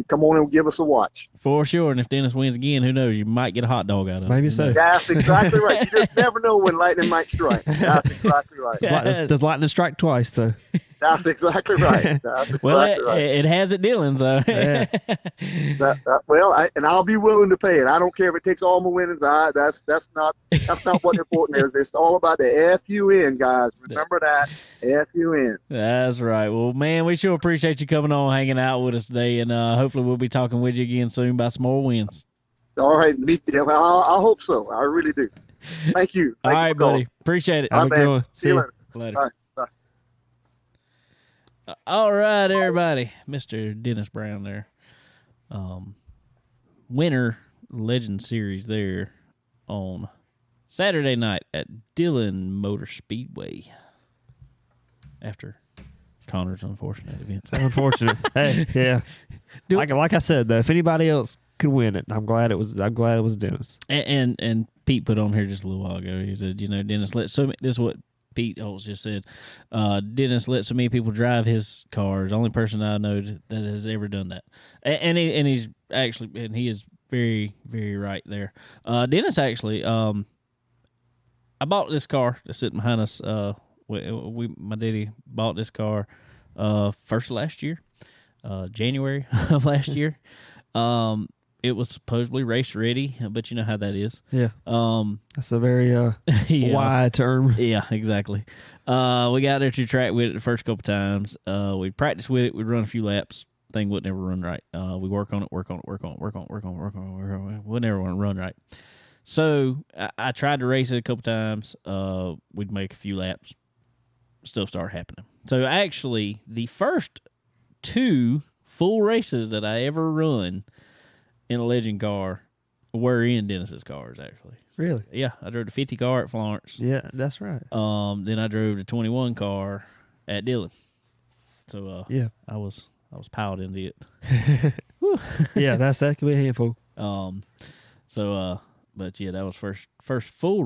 come on and give us a watch. For sure. And if Dennis wins again, who knows? You might get a hot dog out of it. Maybe so. That's exactly right. You just never know when lightning might strike. That's exactly right. Does lightning strike twice, though? That's exactly right. It has at Dillon, so. Yeah. I'll be willing to pay it. I don't care if it takes all my winnings. That's not what important is. It's all about the FUN, guys. Remember that, FUN. That's right. Well, man, we sure appreciate you coming on, hanging out with us today, and hopefully we'll be talking with you again soon about some more wins. All right, I hope so. I really do. Thank you. All right, buddy. Appreciate it. Have a good one. See you later. Bye. All right, everybody. Mr. Dennis Brown there. Winner Legend Series there on Saturday night at Dillon Motor Speedway after Connor's unfortunate events. Unfortunate. Hey, yeah. Like I said, though, if anybody else could win it, I'm glad it was Dennis. And Pete put on here just a little while ago. He said, Dennis, this is what Pete Holtz just said. Dennis let so many people drive his cars. The only person I know that has ever done that, and he is very, very right there. Dennis actually, I bought this car that's sitting behind us. My daddy bought this car first of last year, January of last year. It was supposedly race ready, but you know how that is. Yeah. That's a very wide term. Yeah, exactly. We got there to track with it the first couple times. We practiced with it. We'd run a few laps. Thing would never run right. We work on it. Would never want to run right. So I tried to race it a couple times. We'd make a few laps. Stuff started happening. So actually, the first 2 full races that I ever run in a Legend car were in Dennis's cars, actually. Really? Yeah, I drove the 50 car at Florence. Yeah, that's right. Then I drove the 21 car at Dillon. So yeah, I was piled into it. Yeah, that could be a handful. But yeah, that was first full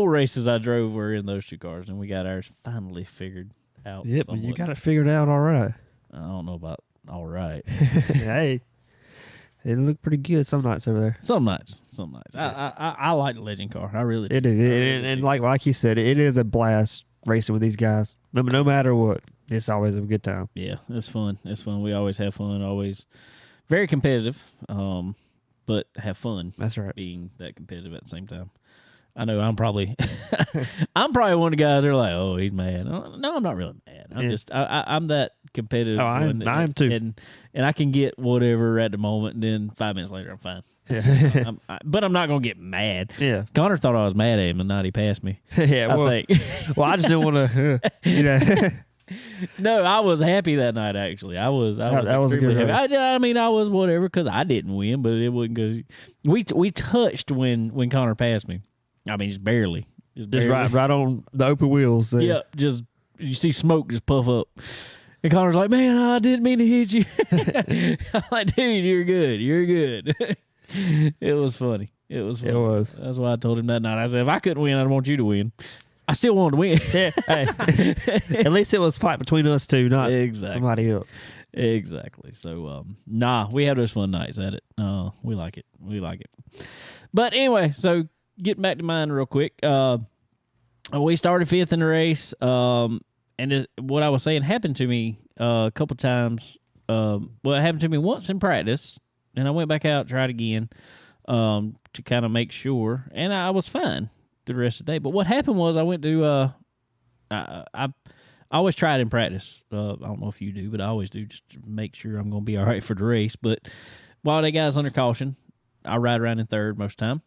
races I drove were in those 2 cars, and we got ours finally figured out. Yep, somewhat. You got it figured out all right. I don't know about all right. Hey. It looked pretty good some nights over there. Some nights. I like the Legend car. I really do. It is. And like you said, it is a blast racing with these guys. No matter what, it's always a good time. Yeah, it's fun. We always have fun. Always very competitive, but have fun. That's right. Being that competitive at the same time. I know I'm probably I'm probably one of the guys that are like, oh, he's mad. No, I'm not really mad. I'm that competitive. Oh, I'm too. And I can get whatever at the moment, and then 5 minutes later I'm fine. Yeah. But I'm not gonna get mad. Yeah. Connor thought I was mad at him the night he passed me. Yeah. Well, I think. Well, I just didn't want to. No, I was happy that night. Actually, I was. That was extremely happy. I mean, I was whatever because I didn't win, but it wasn't because we touched when Connor passed me. I mean, just barely. Just right on the open wheels. There. Yep. Just you see smoke just puff up, and Connor's like, "Man, I didn't mean to hit you." I'm like, "Dude, you're good. You're good." It was funny. It was funny. It was. That's why I told him that night. I said, "If I couldn't win, I'd want you to win." I still wanted to win. Yeah, hey, at least it was a fight between us two, not somebody else. Exactly. So, we have those fun nights at it. We like it. We like it. But anyway, so getting back to mine real quick. We started 5th in the race. And what I was saying happened to me a couple times. Well, it happened to me once in practice, and I went back out, tried again to kind of make sure, and I was fine the rest of the day. But what happened was I went to I always try it in practice. I don't know if you do, but I always do just to make sure I'm going to be all right for the race. But while that guy's under caution, I ride around in 3rd most of the time.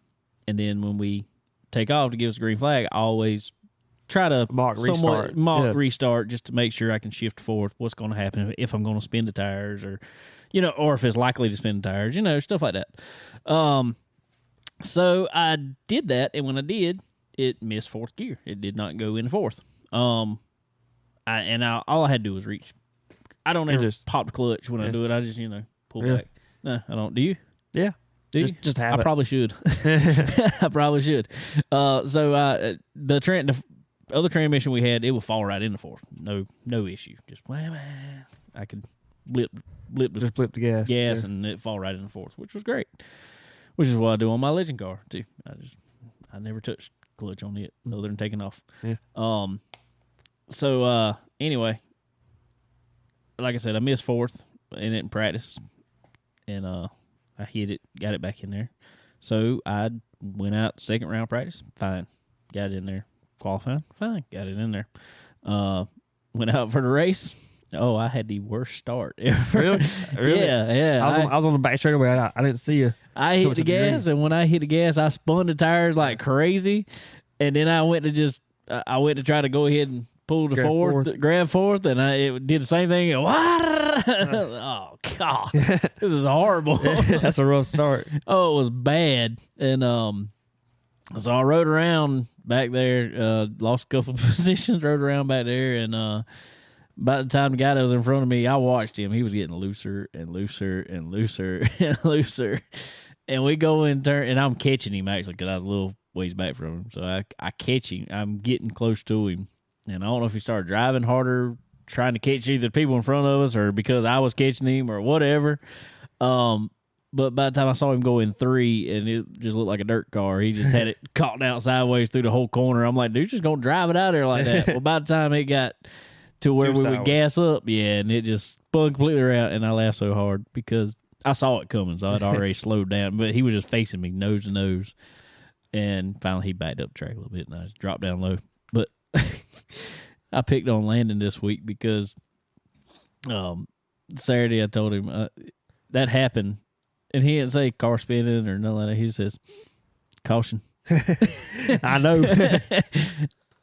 And then when we take off to give us a green flag, I always try to mock restart just to make sure I can shift forward what's going to happen if I'm going to spin the tires or if it's likely to spin the tires, stuff like that. So I did that, and when I did, it missed 4th gear. It did not go in 4th. All I had to do was reach. I don't ever pop the clutch when I do it. I just, pull back. No, I don't. Do you? Yeah. Do you? Just have it. I probably should. I probably should. So the other transmission we had, it would fall right in the 4th. No issue. Just I could blip the gas. And it fall right in the 4th, which was great. Which is what I do on my Legend car too. I never touched clutch on it other than taking off. Yeah. So anyway, like I said, I missed 4th in practice, and I hit it, got it back in there. So I went out 2nd round practice, fine, got it in there. Qualifying, fine, got it in there. Went out for the race. Oh, I had the worst start ever. Really? Yeah. I was on the back straightaway. I didn't see you. I hit the gas, and when I hit the gas, I spun the tires like crazy. And then I went to try to go ahead and pull the grab 4th, and it did the same thing. Oh, God. This is horrible. That's a rough start. Oh, it was bad. And so I rode around back there, lost a couple of positions, rode around back there, and by the time the guy that was in front of me, I watched him. He was getting looser and looser and looser and looser. And we go in turn, and I'm catching him, actually, because I was a little ways back from him. So I catch him. I'm getting close to him. And I don't know if he started driving harder, trying to catch either the people in front of us or because I was catching him or whatever. But by the time I saw him go in 3, and it just looked like a dirt car, he just had it caught out sideways through the whole corner. I'm like, dude, just going to drive it out there like that. Well, by the time it got to where we would gas up, and it just spun completely around, and I laughed so hard because I saw it coming, so I'd already slowed down. But he was just facing me nose to nose, and finally he backed up the track a little bit, and I just dropped down low. But I picked on Landon this week because Saturday I told him that happened, and he didn't say car spinning or nothing like that. He just says, caution. I know.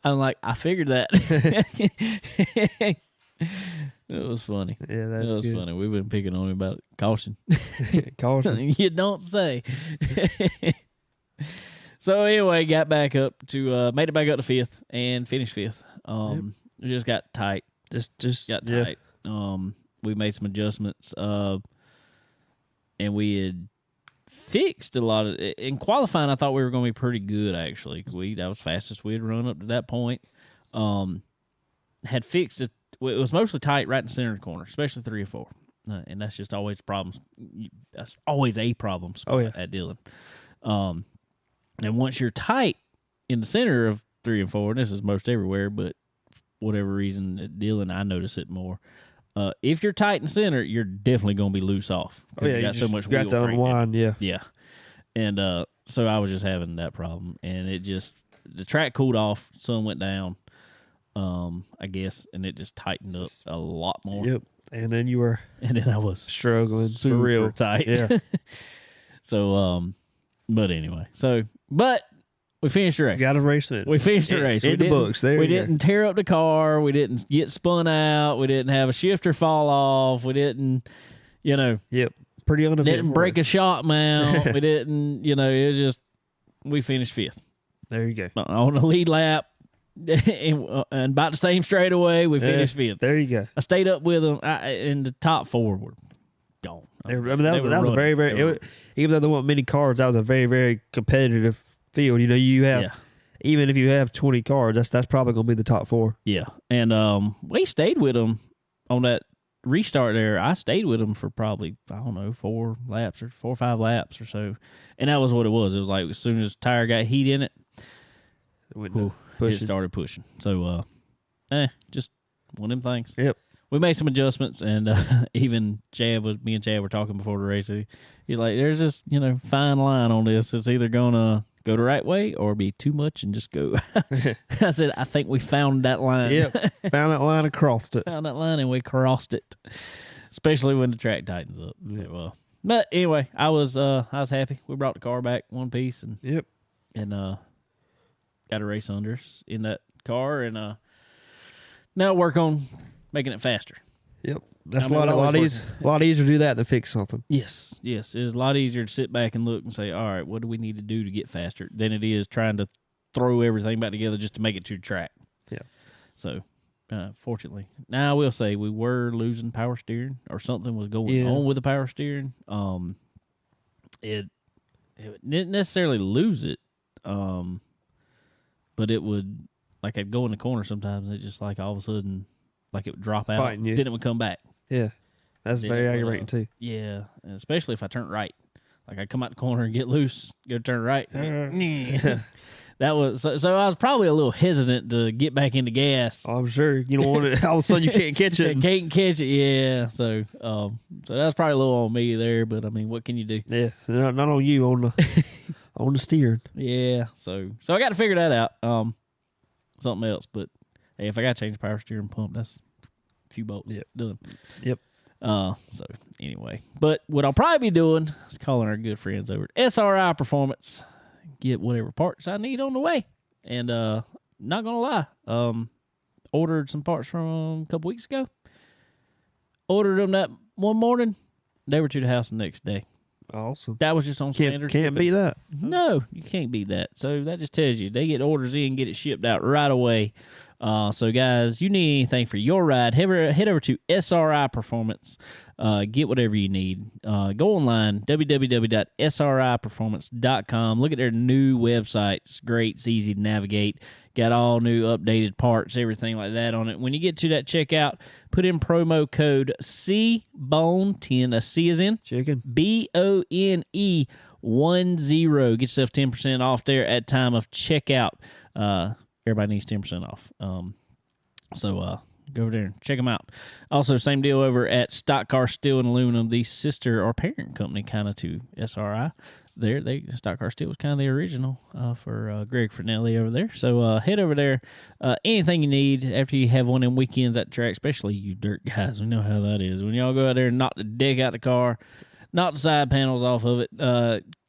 I'm like, I figured that. It was funny. Yeah, that's good. Funny. We've been picking on him about caution. Caution. You don't say. So anyway, got back up to made it back up to 5th and finished 5th. It just got tight. Just got tight. We made some adjustments. And we had fixed a lot of in qualifying. I thought we were going to be pretty good, actually. That was fastest we had run up to that point. Had fixed it. It was mostly tight right in the center of the corner, especially 3 or 4. And that's just always problems. That's always a problem at Dillon. And once you're tight in the center of 3 and 4, and this is most everywhere, but for whatever reason at Dillon, I notice it more. If you're tight in the center, you're definitely going to be loose off. Oh, yeah, you got so much wheel to unwind, Yeah. And So I was just having that problem, and the track cooled off, sun went down, I guess, and it just tightened up a lot more. Yep. And then I was struggling super for real tight. Yeah. So, but anyway, but we finished the race. Got a race in. We finished the race. In the books. There we didn't tear up the car. We didn't get spun out. We didn't have a shifter fall off. We didn't, Yep. Pretty uneventful. Didn't break a shock mount. We didn't, it was just, we finished 5th. There you go. On the lead lap. And about the same straightaway, we finished 5th. There you go. I stayed up with them, and the top 4 were gone. That was a very, very, even though there weren't many cars, that was a very, very competitive field. You have, even if you have 20 cars, that's probably going to be the top 4. Yeah. And we stayed with them on that restart there. I stayed with them for probably, I don't know, 4 or 5 laps or so. And that was what it was. It was like as soon as the tire got heat in it, it started pushing. So, just one of them things. Yep. We made some adjustments, and even me and Chad were talking before the race. He's like, there's this, fine line on this. It's either going to go the right way or be too much and just go. I said, I think we found that line. Yep. Found that line and crossed it. Found that line and we crossed it, especially when the track tightens up. Yep. So, but anyway, I was happy. We brought the car back one piece and got a race under us in that car, and now work on making it faster. Yep. That's a lot easier to do that than fix something. Yes. It's a lot easier to sit back and look and say, all right, what do we need to do to get faster than it is trying to throw everything back together just to make it to the track. Yeah. So, fortunately. Now, I will say we were losing power steering, or something was going on with the power steering. It didn't necessarily lose it, but it would, like, I'd go in the corner sometimes, and it just, like, all of a sudden, like, it would drop out. Then it would come back. Yeah. That's very aggravating, too. Yeah. And especially if I turn right. Like, I come out the corner and get loose, go turn right. That was so I was probably a little hesitant to get back into gas. Oh, I'm sure. You don't want it. All of a sudden, you can't catch it. Can't catch it, yeah. So that's probably a little on me there, but I mean, what can you do? Yeah, not on you, on the steering. Yeah. So I got to figure that out. Something else, but hey, if I got to change the power steering pump, that's a few bolts. Yep. Done. Yep. So anyway, but what I'll probably be doing is calling our good friends over at SRI Performance, get whatever parts I need on the way. And not gonna lie, ordered some parts from them a couple weeks ago. Ordered them that one morning. They were to the house the next day. Awesome. That was just on standard. Can't beat that. No, you can't beat that. So that just tells you they get orders in, get it shipped out right away. So guys, you need anything for your ride, head over to SRI Performance. Get whatever you need. Go online, www.sriperformance.com. Look at their new website. It's great. It's easy to navigate. Got all new updated parts, everything like that on it. When you get to that checkout, put in promo code CBONE10. A C is in chicken. BONE 10. Get yourself 10% off there at time of checkout. Everybody needs 10% off. So go over there and check them out. Also, same deal over at Stock Car Steel and Aluminum, the sister or parent company kind of to SRI. Stock Car Steel was kind of the original for Greg Fernelli over there. So head over there. Anything you need after you have one of them weekends at the track, especially you dirt guys. We know how that is. When y'all go out there and knock the deck out the car, knock the side panels off of it,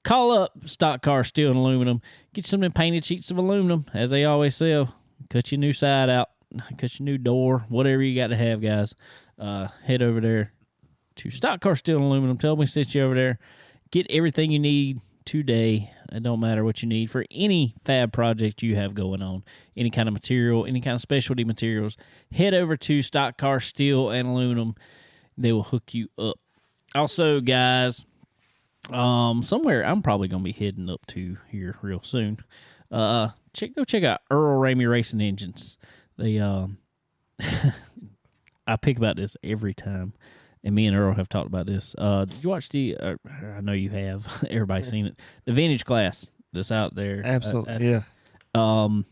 call up Stock Car Steel and Aluminum. Get some of them painted sheets of aluminum, as they always sell. Cut your new side out. Cut your new door. Whatever you got to have, guys. Head over there to Stock Car Steel and Aluminum. Tell them we sent you over there. Get everything you need today. It don't matter what you need for any fab project you have going on. Any kind of material, any kind of specialty materials. Head over to Stock Car Steel and Aluminum. They will hook you up. Also, guys, somewhere I'm probably going to be heading up to here real soon. Go check out Earl Ramey Racing Engines. They I pick about this every time, and me and Earl have talked about this. Did you watch I know you have. Everybody's seen it. The vintage class that's out there. Absolutely, yeah. I'm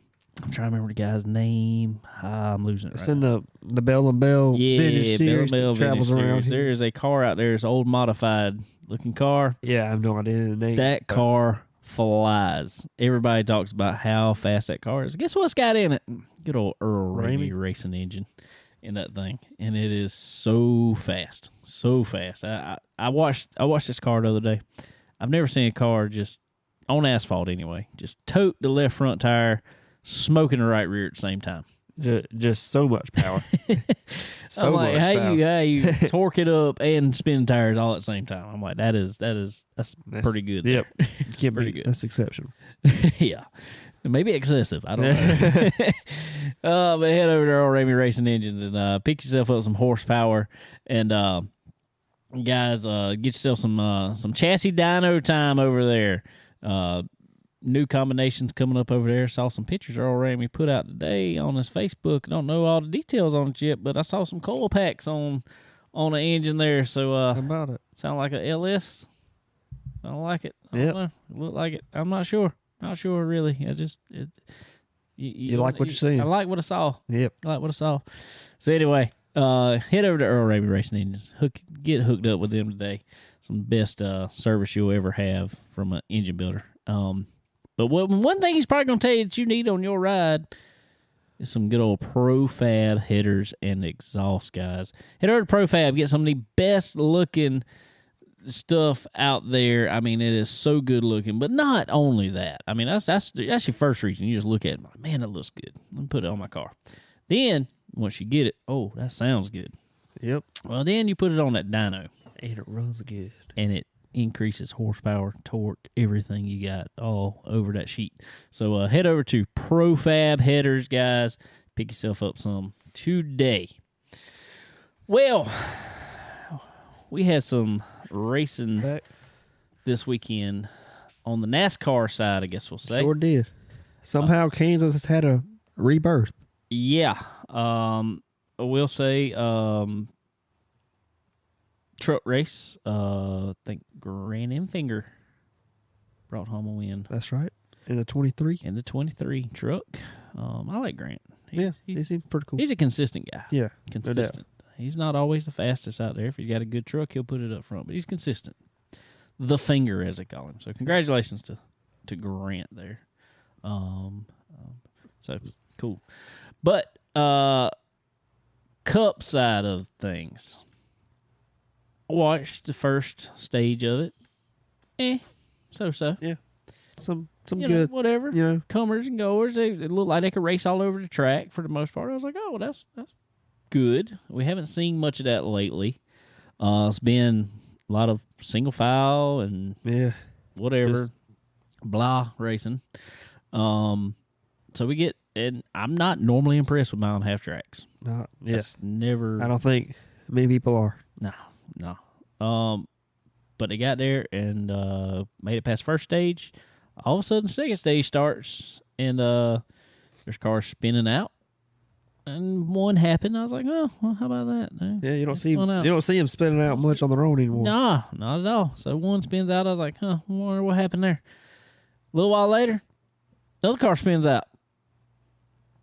trying to remember the guy's name. I'm losing it. It's in the Bell and Bell vintage series. Bell and Bell travels vintage around series. There is a car out there. It's an old modified looking car. Yeah, I have no idea the name. That car flies. Everybody talks about how fast that car is. Guess what's got in it? Good old Earl Ramey racing engine in that thing, and it is so fast, so fast. I watched this car the other day. I've never seen a car just on asphalt anyway, just tote the left front tire, smoking the right rear at the same time. Just so much power. I'm like, how you torque it up and spin tires all at the same time? I'm like, that's pretty good. Yep, pretty good. That's exceptional. Yeah, maybe excessive. I don't know. But head over to Earl Ramey Racing Engines and pick yourself up some horsepower and guys, get yourself some chassis dyno time over there. New combinations coming up over there. Saw some pictures Earl Ramey put out today on his Facebook. Don't know all the details on it yet, but I saw some coil packs on the engine there. So how about it? Sound like a LS. I don't like it. I don't know. It look like it. I'm not sure. Not sure really. You like what you see. I like what I saw. Yep. I like what I saw. So anyway, head over to Earl Ramey Racing Engines. Get hooked up with them today. Some best service you'll ever have from an engine builder. But one thing he's probably going to tell you that you need on your ride is some good old Profab headers and exhaust, guys. Head over to Profab, get some of the best looking stuff out there. I mean, it is so good looking, but not only that. I mean, that's your first reason. You just look at it, like, man, that looks good. Let me put it on my car. Then once you get it, oh, that sounds good. Yep. Well, then you put it on that dyno, and it runs good, and it increases horsepower, torque, everything you got all over that sheet. So head over to Profab Headers, guys. Pick yourself up some today. Well, we had some racing this weekend on the NASCAR side, I guess we'll say. Sure did. Somehow Kansas has had a rebirth. Yeah. We'll say truck race. I think Grant Enfinger brought home a win. That's right. In the 23? In the 23 truck. I like Grant. He seems pretty cool. He's a consistent guy. Yeah. Consistent. No doubt. He's not always the fastest out there. If he's got a good truck, he'll put it up front. But he's consistent. The finger, as they call him. So congratulations to Grant there. So cool. But Cup side of things. I watched the first stage of it. So. Yeah. Some you good. Know, whatever. You know. Comers and goers. It looked like they could race all over the track for the most part. I was like, oh, well, that's good. We haven't seen much of that lately. It's been a lot of single file and whatever. Blah racing. So we get, and I'm not normally impressed with mile and a half tracks. Never. I don't think many people are. No. But they got there and made it past first stage. All of a sudden, the second stage starts and there's cars spinning out. And one happened. I was like, oh, well, how about that? Yeah, you don't see them spinning out much on their own anymore. No, not at all. So one spins out. I was like, I wonder what happened there. A little while later, another car spins out.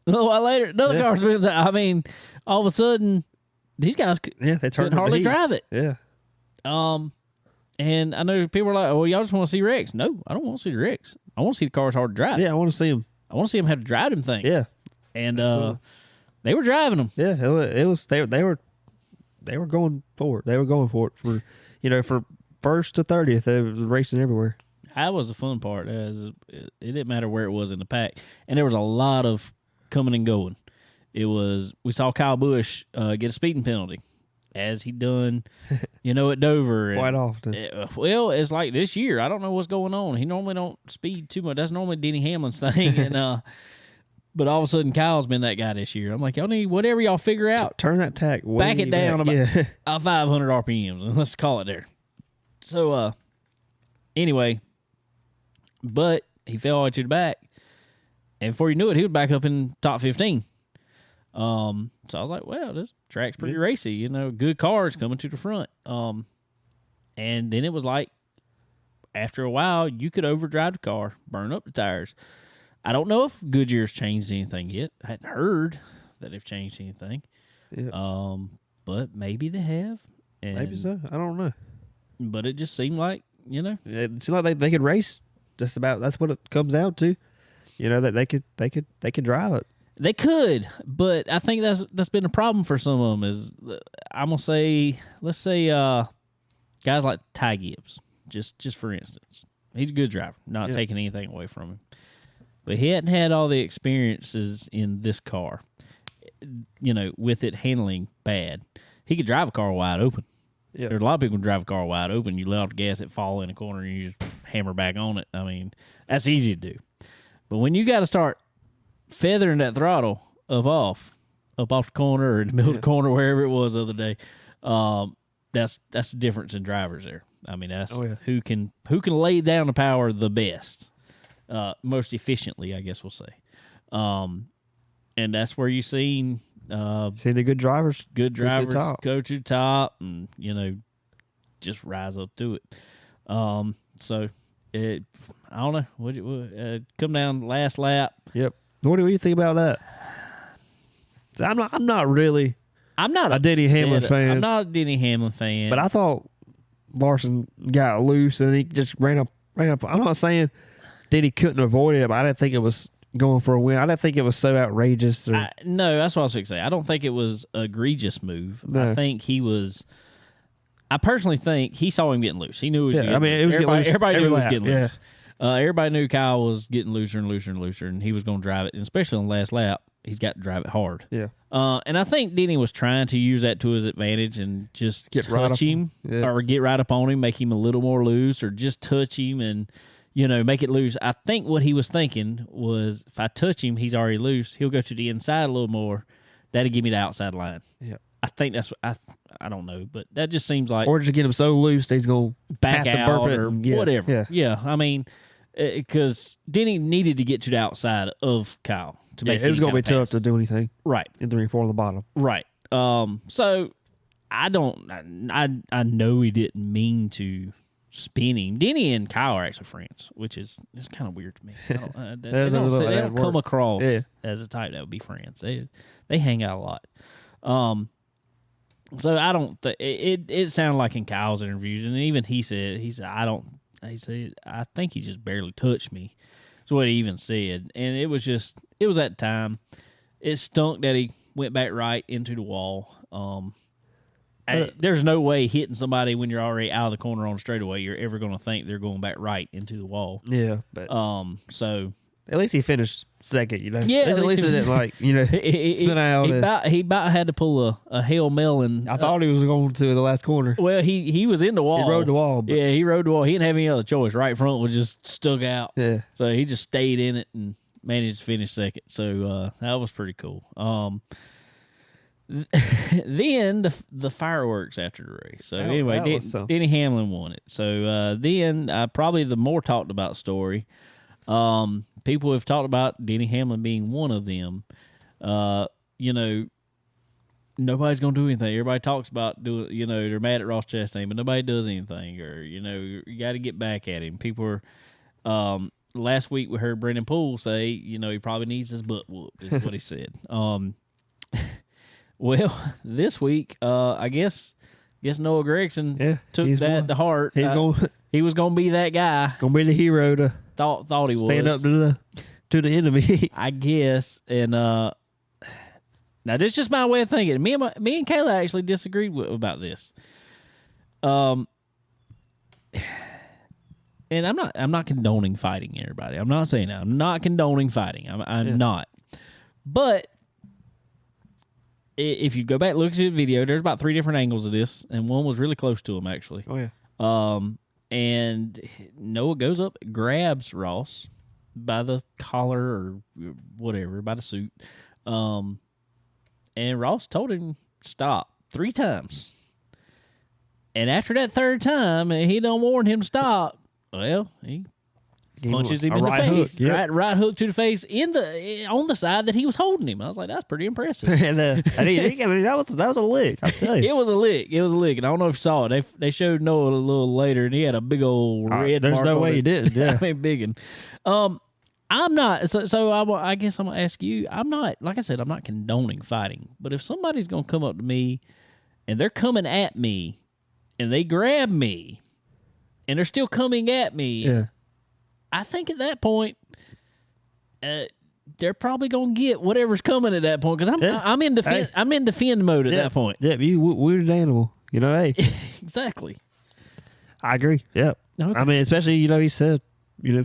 A little while later, another car spins out. I mean, all of a sudden, these guys couldn't hardly drive it. Yeah. And I know people are like, oh, y'all just want to see wrecks. No, I don't want to see the wrecks. I want to see the cars hard to drive. Yeah, I want to see them. I want to see them how to drive them things. Yeah. And they were driving them. Yeah, it was they were going for it. They were going for it for first to 30th. They was racing everywhere. That was the fun part. It didn't matter where it was in the pack, and there was a lot of coming and going. We saw Kyle Busch get a speeding penalty, as he done, at Dover. Quite often. It's like this year. I don't know what's going on. He normally don't speed too much. That's normally Denny Hamlin's thing, and but all of a sudden, Kyle's been that guy this year. I'm like, y'all need whatever y'all figure out. Turn that tack way back it down back. about 500 RPMs, and let's call it there. So, anyway, but he fell all the way to the back, and before you knew it, he was back up in top 15. So I was like, well, this track's pretty racy, good cars coming to the front. And then it was like, after a while, you could overdrive the car, burn up the tires. I don't know if Goodyear's changed anything yet. I hadn't heard that they've changed anything. Yeah. But maybe they have. Maybe so. I don't know. But it just seemed like, It seemed like they could race just about that's what it comes down to. You know, that they could drive it. They could, but I think that's been a problem for some of them. Is I'm gonna say, let's say guys like Ty Gibbs, just for instance, he's a good driver. Not taking anything away from him, but he hadn't had all the experiences in this car. You know, with it handling bad, he could drive a car wide open. Yeah. There's a lot of people who drive a car wide open. You let off the gas, it fall in a corner, and you just hammer back on it. I mean, that's easy to do. But when you got to start feathering that throttle up off the corner or in the middle of the corner, wherever it was the other day, that's the difference in drivers there. I mean, that's who can lay down the power the best, most efficiently, I guess we'll say. And that's where you've seen the good drivers go to the top and, you know, just rise up to it. So I don't know. What come down last lap. Yep. What do you think about that? I'm not a Denny Hamlin fan. I'm not a Denny Hamlin fan. But I thought Larson got loose and he just ran up. I'm not saying Denny couldn't avoid it, but I didn't think it was going for a win. I didn't think it was so outrageous. No, that's what I was going to say. I don't think it was an egregious move. No. I think he was. I personally think he saw him getting loose. He knew it was getting loose. It was everybody knew it was getting loose. loose. Everybody knew Kyle was getting looser and looser and looser, and he was going to drive it. And especially on the last lap, he's got to drive it hard. Yeah. And I think Denny was trying to use that to his advantage and just touch him or get right up on him, make him a little more loose, or just touch him and, you know, make it loose. I think what he was thinking was, if I touch him, he's already loose. He'll go to the inside a little more. That'll give me the outside line. Yeah. I think that's I don't know, but that just seems like, or just get him so loose that he's going to back have out to burp it or whatever. Yeah. I mean, because Denny needed to get to the outside of Kyle to make it was going to be tough pass. to do anything. Right. In 3 and 4 on the bottom. Right. So I know he didn't mean to spin him. Denny and Kyle are actually friends, which is kind of weird to me. They don't come across as a type that would be friends. They hang out a lot. So I don't think it sounded like in Kyle's interviews, and even he said I think he just barely touched me. That's what he even said, and it was that time. It stunk that he went back right into the wall. There's no way hitting somebody when you're already out of the corner on the straightaway, you're ever going to think they're going back right into the wall. Yeah, but so at least he finished second, you know. Yeah, at least it didn't spin out. He about had to pull a Hail Melon. I thought he was going to the last corner. Well, he was in the wall. He rode the wall. But. Yeah, he rode the wall. He didn't have any other choice. Right front was just stuck out. Yeah. So he just stayed in it and managed to finish second. So that was pretty cool. Then the fireworks after the race. So anyway, Denny Hamlin won it. So then probably the more talked about story. People have talked about Denny Hamlin being one of them. You know, nobody's going to do anything. Everybody talks about they're mad at Ross Chastain, but nobody does anything. Or you got to get back at him. People are. Last week we heard Brendan Poole say, he probably needs his butt whooped. Is what he said. Well, this week, I guess Noah Gragson took that to heart. He was going to be that guy. Going to be the hero to thought he was stand up to the enemy. I guess. And now this is just my way of thinking. Me and Kayla actually disagreed about this. And I'm not condoning fighting, everybody. I'm not saying that. I'm not condoning fighting. I'm not. But if you go back and look at the video, there's about 3 different angles of this, and one was really close to him, actually. Oh, yeah. And Noah goes up, grabs Ross by the collar or whatever, by the suit. And Ross told him stop 3 times. And after that 3rd time, he don't warn him to stop. Well, he punches him in the face. Hook, yep. Right hook to the face on the side that he was holding him. I was like, that's pretty impressive. And that was a lick. I'll tell you. It was a lick. And I don't know if you saw it. They showed Noah a little later, and he had a big old red. There's mark no on way it. he did. Yeah, I mean, big one. I'm not. So I guess I'm gonna ask you. I'm not. Like I said, I'm not condoning fighting. But if somebody's gonna come up to me, and they're coming at me, and they grab me, and they're still coming at me. Yeah. I think at that point, they're probably gonna get whatever's coming at that point because I'm in defend. Hey. I'm in defend mode at that point. Yeah, you weird animal. You know, hey. Exactly. I agree. Yeah. Okay. I mean, especially he said,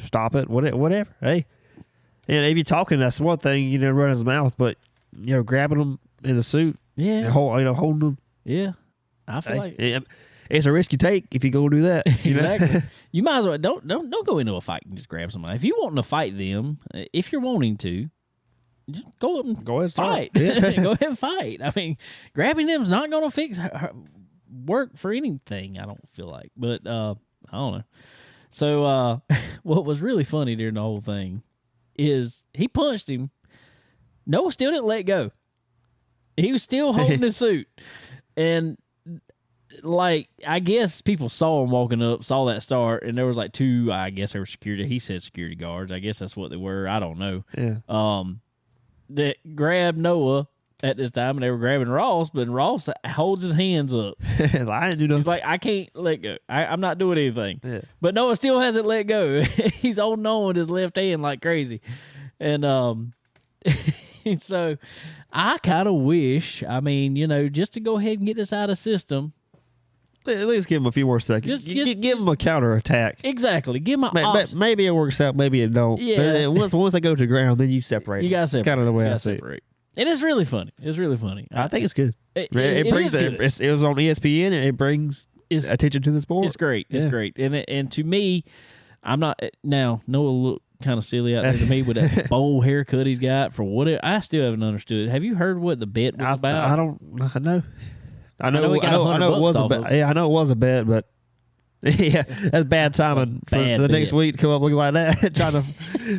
stop it, whatever. Hey, and if you're talking, that's one thing. Run his mouth, but grabbing them in the suit, and holding them. Yeah, I feel like it's a risk you take if you go do that. Exactly. You might as well don't go into a fight and just grab somebody. If you want to fight them, if you're wanting to, just go ahead and fight. Yeah. Go ahead and fight. I mean, grabbing them's not going to work for anything. I don't feel like, but I don't know. So what was really funny during the whole thing is he punched him. Noah still didn't let go. He was still holding his suit, and I guess people saw him walking up, saw that start, and there was two. I guess they were security. He said security guards. I guess that's what they were. I don't know. Yeah. That grabbed Noah at this time, and they were grabbing Ross, but Ross holds his hands up. I didn't do nothing. He's like, I can't let go. I'm not doing anything. Yeah. But Noah still hasn't let go. He's holding on with his left hand like crazy, and so I kind of wish. I mean, just to go ahead and get this out of system. At least give him a few more seconds. Give him a counterattack. Exactly. Give him maybe it works out, maybe it don't. Yeah. But once they go to the ground, then you separate. You got to separate. It's kind of the way I see it. And it's really funny. It's really funny. I think it's good. It brings. It was on ESPN, and it brings attention to the sport. It's great. It's great. And to me, I'm not now. Noah looked kind of silly out there to me with that bowl haircut he's got for what I still haven't understood. Have you heard what the bet was about? I know. I know it was a bet. Yeah, I know it was a bet, but yeah, that's bad timing for the next week to come up looking like that,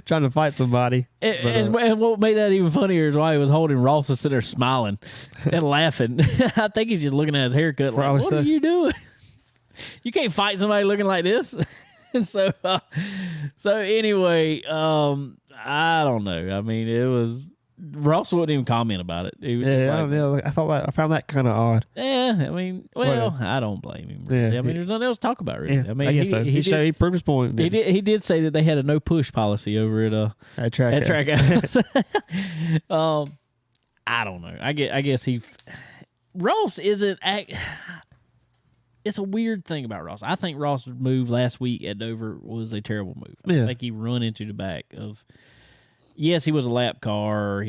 trying to fight somebody. And what made that even funnier is why he was holding Ross and sitting there smiling and laughing. I think he's just looking at his haircut like, what are you doing? You can't fight somebody looking like this. So anyway, I don't know. I mean, it was. Ross wouldn't even comment about it. He was I don't know. I found that kind of odd. Yeah, I mean, I don't blame him. Really. Yeah, I mean, there's nothing else to talk about, really. Yeah, I mean, I guess so. He proved his point. He did say that they had a no push policy over at Track House. I don't know. I guess Ross isn't. It's a weird thing about Ross. I think Ross's move last week at Dover was a terrible move. I think he run into the back of. Yes, he was a lap car.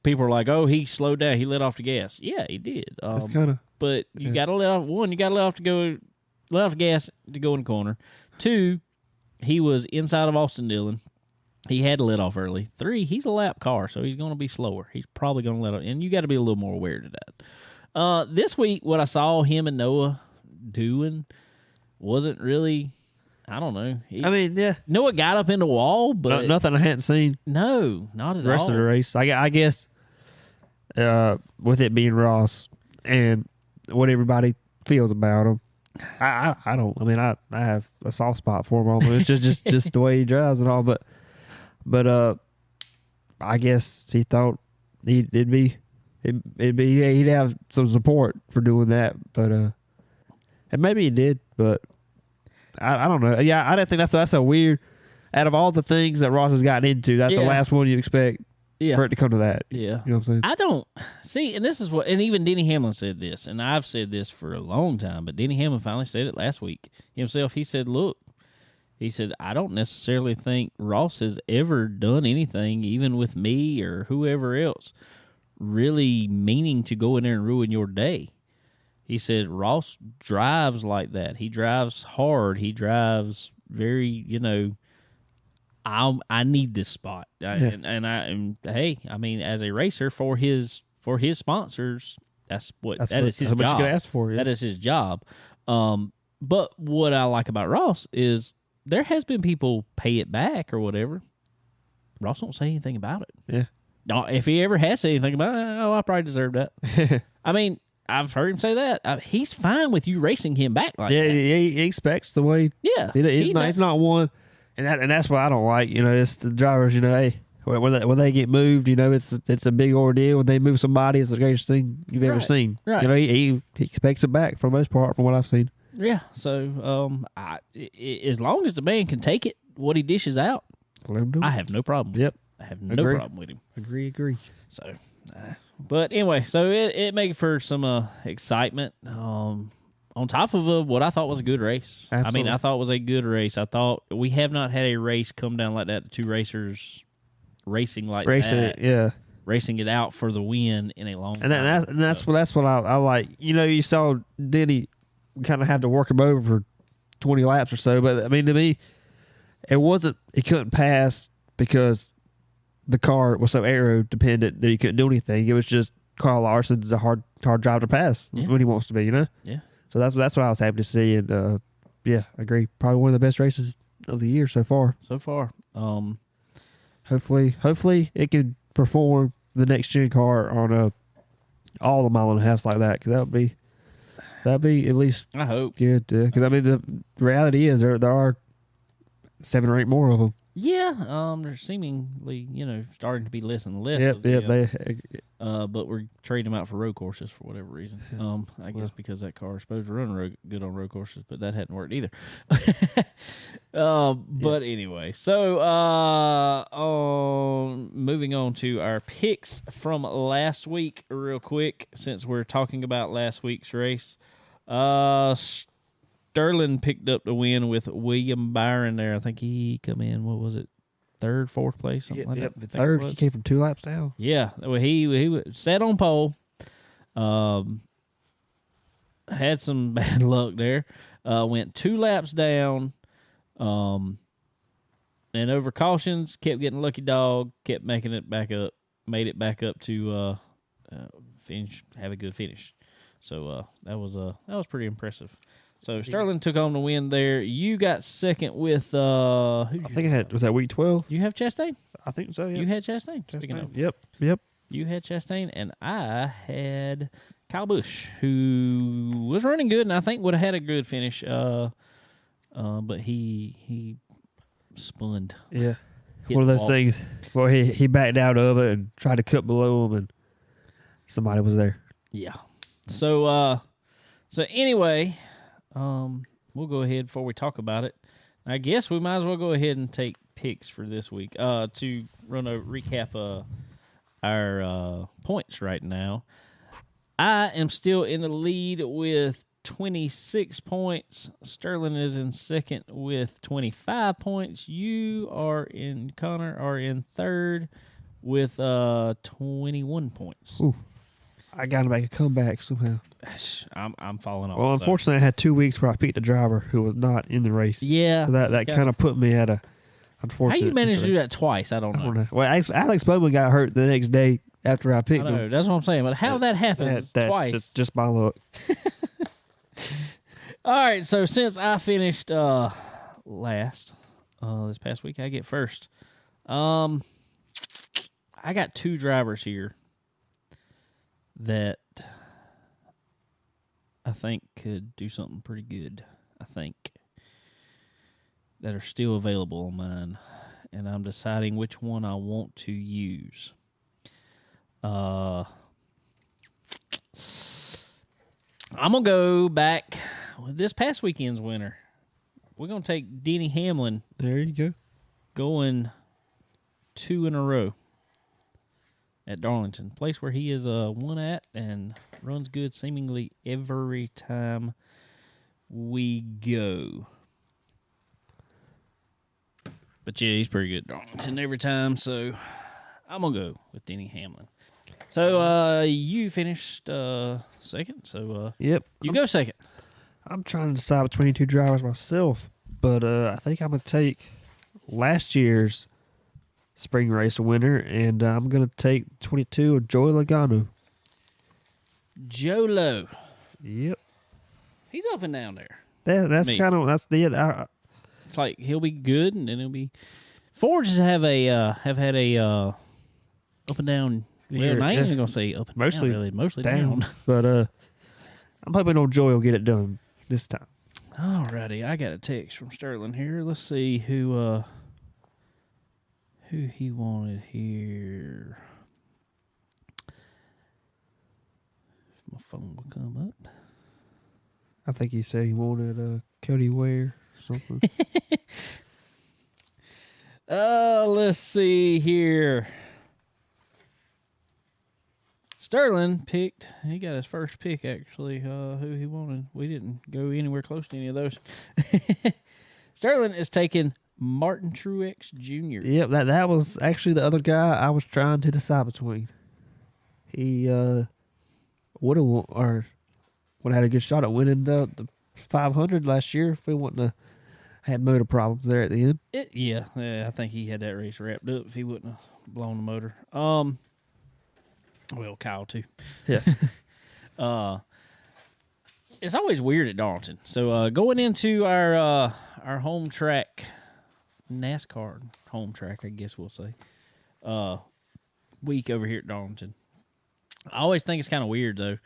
People are like, oh, he slowed down. He let off the gas. Yeah, he did. That's kind of. But you got to let off. One, you got to let off the gas to go in the corner. Two, he was inside of Austin Dillon. He had to let off early. Three, he's a lap car, so he's going to be slower. He's probably going to let off, and you got to be a little more aware of that. This week, what I saw him and Noah doing wasn't really. I don't know. Noah got up in the wall, but nothing I hadn't seen. No, not at all. The rest of the race, I guess, with it being Ross and what everybody feels about him, I don't. I mean, I have a soft spot for him. Almost. It's just the way he drives and all. But I guess he thought he'd have some support for doing that. But and maybe he did, but. I don't know. Yeah, I don't think that's a weird. Out of all the things that Ross has gotten into, that's the last one you expect for it to come to that. Yeah, you know what I'm saying. I don't see, and this is what, and even Denny Hamlin said this, and I've said this for a long time, but Denny Hamlin finally said it last week himself. He said, "Look," he said, "I don't necessarily think Ross has ever done anything, even with me or whoever else, really meaning to go in there and ruin your day." He said, Ross drives like that. He drives hard. He drives very, I need this spot. Hey, I mean, as a racer for his sponsors, that is his job. You could ask for, That is his job. But what I like about Ross is there has been people pay it back or whatever. Ross won't say anything about it. Yeah. No, if he ever has said anything about it, I probably deserve that. I mean, I've heard him say that. He's fine with you racing him back like that. Yeah, he expects the way. Yeah. He's not one. And that's what I don't like. It's the drivers, hey, when they get moved, it's a big ordeal. When they move somebody, it's the greatest thing you've ever seen. Right. He expects it back for the most part from what I've seen. Yeah. So as long as the man can take it what he dishes out, let him do it. I have no problem with. Yep. I have no problem with him. Agree. So, but anyway, so it made for some excitement. On top of what I thought was a good race. Absolutely. I mean, I thought it was a good race. I thought we have not had a race come down like that. Two racers racing like that. Yeah. Racing it out for the win in a long time. And that's what I like. You saw Denny kind of have to work him over for 20 laps or so. But, I mean, to me, he couldn't pass because the car was so aero dependent that he couldn't do anything. It was just Kyle Larson's a hard drive to pass when he wants to be, Yeah. So that's what I was happy to see, and I agree. Probably one of the best races of the year so far. Hopefully it can perform the next gen car on all the mile and a halves like that, because that'd be at least I hope good. Because I mean the reality is there are 7 or 8 more of them. Yeah, they're seemingly, starting to be less and less. But we're trading them out for road courses for whatever reason. I guess because that car is supposed to run good on road courses, but that hadn't worked either. But anyway, so moving on to our picks from last week, real quick, since we're talking about last week's race. Sterling picked up the win with William Byron there. I think he come in, what was it, 3rd, 4th place, something like that. 3rd. He came from 2 laps down. Yeah, well, he sat on pole. Had some bad luck there. Went 2 laps down. And over cautions, kept getting lucky dog, kept making it back up, made it back up to finish, have a good finish. So that was pretty impressive. So Sterling took on the win there. You got second with I think I had, was that week 12? You have Chastain? I think so, yeah. You had Chastain. Speaking of. Yep. You had Chastain, and I had Kyle Busch, who was running good, and I think would have had a good finish. But he spun. Yeah. One of those things where he backed out of it and tried to cut below him, and somebody was there. Yeah. So anyway, we'll go ahead before we talk about it. I guess we might as well go ahead and take picks for this week. To run a recap our points right now. I am still in the lead with 26 points. Sterling is in second with 25 points. Connor are in third with 21 points. Ooh. I got to make a comeback somehow. I'm falling off. Well, unfortunately, I had 2 weeks where I picked a driver who was not in the race. Yeah. So that kind of put me at a unfortunate. How you managed to do that twice? I don't know. Well, Alex Bowman got hurt the next day after I picked him. That's what I'm saying. But how that happened twice? Just my luck. All right. So since I finished last this past week, I get first. I got 2 drivers here that I think could do something pretty good. I think that are still available on mine, and I'm deciding which one I want to use. I'm gonna go back with this past weekend's winner. We're gonna take Denny Hamlin. There you go. Going 2 in a row at Darlington, place where he is won at and runs good seemingly every time we go. But yeah, he's pretty good at Darlington every time, so I'm going to go with Denny Hamlin. So you finished second, so yep, you go second. I'm trying to decide between 2 drivers myself, but I think I'm going to take last year's spring race winner, and I'm going to take 22 of Joey Logano. Jolo. Yep. He's up and down there. That's kind of, that's the, it's like he'll be good, and then he'll be. Fords have had a up and down. Well, I ain't even gonna say up and mostly down. Really, mostly down. But I'm hoping old Joey will get it done this time. Alrighty, I got a text from Sterling here. Let's see who he wanted here. If my phone will come up. I think he said he wanted Cody Ware or something. Let's see here. Sterling picked. He got his first pick, actually, who he wanted. We didn't go anywhere close to any of those. Sterling is taking Martin Truex Jr. Yep, that was actually the other guy I was trying to decide between. He would have had a good shot at winning the 500 last year if we wouldn't have had motor problems there at the end. Yeah, I think he had that race wrapped up if he wouldn't have blown the motor. Well, Kyle too. Yeah. It's always weird at Darlington. So going into our home track, NASCAR home track, I guess we'll say, week over here at Darlington. I always think it's kind of weird though.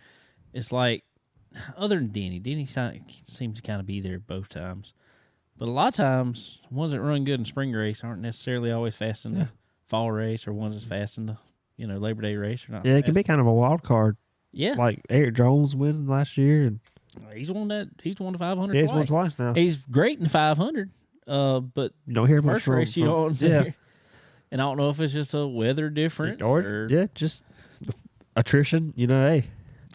It's like, other than Denny seems to kind of be there both times. But a lot of times, ones that run good in spring race aren't necessarily always fast in the fall race, or ones that's fast in the Labor Day race or not. Yeah, it can be kind of a wild card. Yeah, like Eric Jones winning last year, and he's won the 500. Yeah, he's won twice now. He's great in 500. But you don't hear much first race, you don't. Yeah, and I don't know if it's just a weather difference or just attrition. Hey,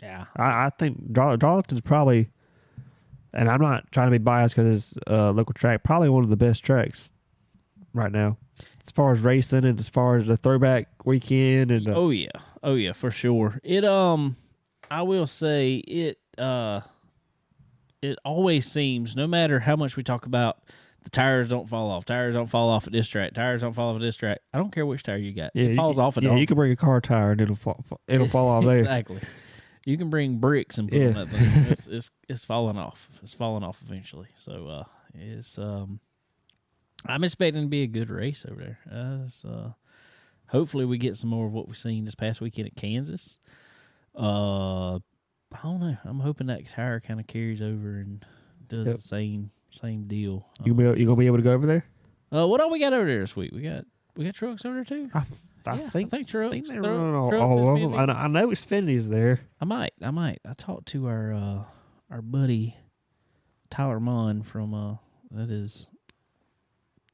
yeah, I think Darlington's probably, and I'm not trying to be biased because it's a local track, probably one of the best tracks right now. As far as racing and as far as the throwback weekend and oh yeah, for sure. It I will say it always seems, no matter how much we talk about the tires don't fall off at this track, tires don't fall off at this track. I don't care which tire you got. It falls off at all. Yeah, you can bring a car tire and it'll fall off there. Exactly. You can bring bricks and put on that thing. It's falling off. It's falling off eventually. So it's I'm expecting to be a good race over there. Hopefully we get some more of what we've seen this past weekend at Kansas. I don't know. I'm hoping that tire kind of carries over and does the same deal. You gonna be able to go over there? What all we got over there this week? We got trucks over there too. I think trucks. I think they're running all of them. I know Xfinity's there. I might. I talked to our buddy Tyler Munn from that is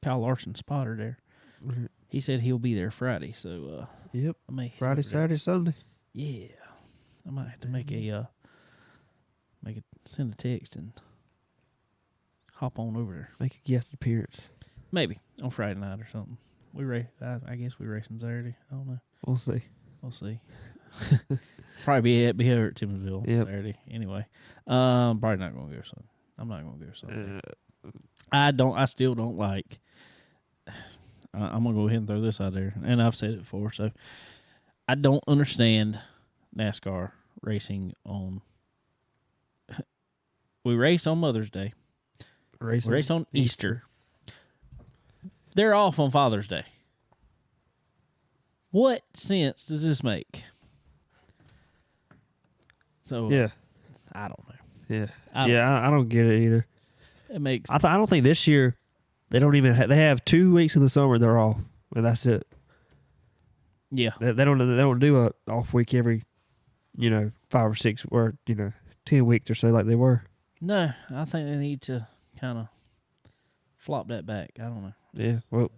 Kyle Larson spotter there. Mm-hmm. He said he'll be there Friday, so yep. I may Friday, Saturday, Sunday. Yeah, I might have to make send a text and hop on over there. Make a guest appearance. Maybe on Friday night or something. I guess we racing Saturday. I don't know. We'll see. Probably be here at Timminsville Saturday. Anyway, probably not going to go. So I'm not going to go. So I still don't like. I'm gonna go ahead and throw this out there, and I've said it before. So I don't understand NASCAR racing on. We race on Mother's Day. We race on Easter. They're off on Father's Day. What sense does this make? So I don't know. Yeah, I don't get it either. It makes. I don't think this year they don't even. They have 2 weeks of the summer they're off, and that's it. Yeah, they don't do a off week every, 5 or 6 or 10 weeks or so like they were. No, I think they need to kind of flop that back. I don't know. Yeah, well,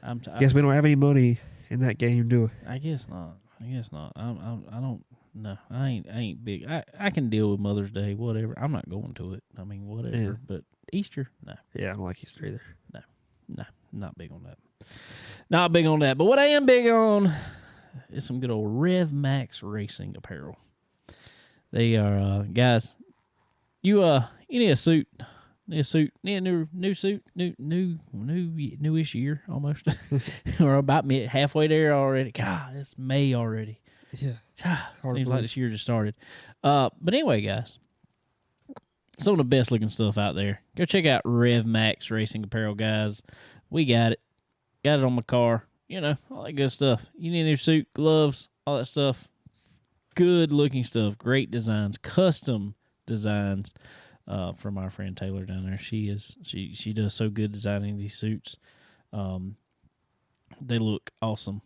I guess we don't have any money in that game, do we? I guess not. I don't. No, I ain't big. I can deal with Mother's Day, whatever. I'm not going to it. I mean, whatever. Yeah. But Easter, no. Yeah, I don't like Easter either. No, not big on that. Not big on that. But what I am big on is some good old Rev Max Racing apparel. They are guys. You need a suit. Need a suit. Need a new suit. Newish year almost. We're about halfway there already. God, it's May already. Yeah. Seems like this year just started. But anyway, guys, some of the best looking stuff out there. Go check out Rev Max Racing Apparel, guys. We got it. Got it on my car. All that good stuff. You need a new suit, gloves, all that stuff. Good looking stuff. Great designs. Custom designs from our friend Taylor down there. She does so good designing these suits. They look awesome.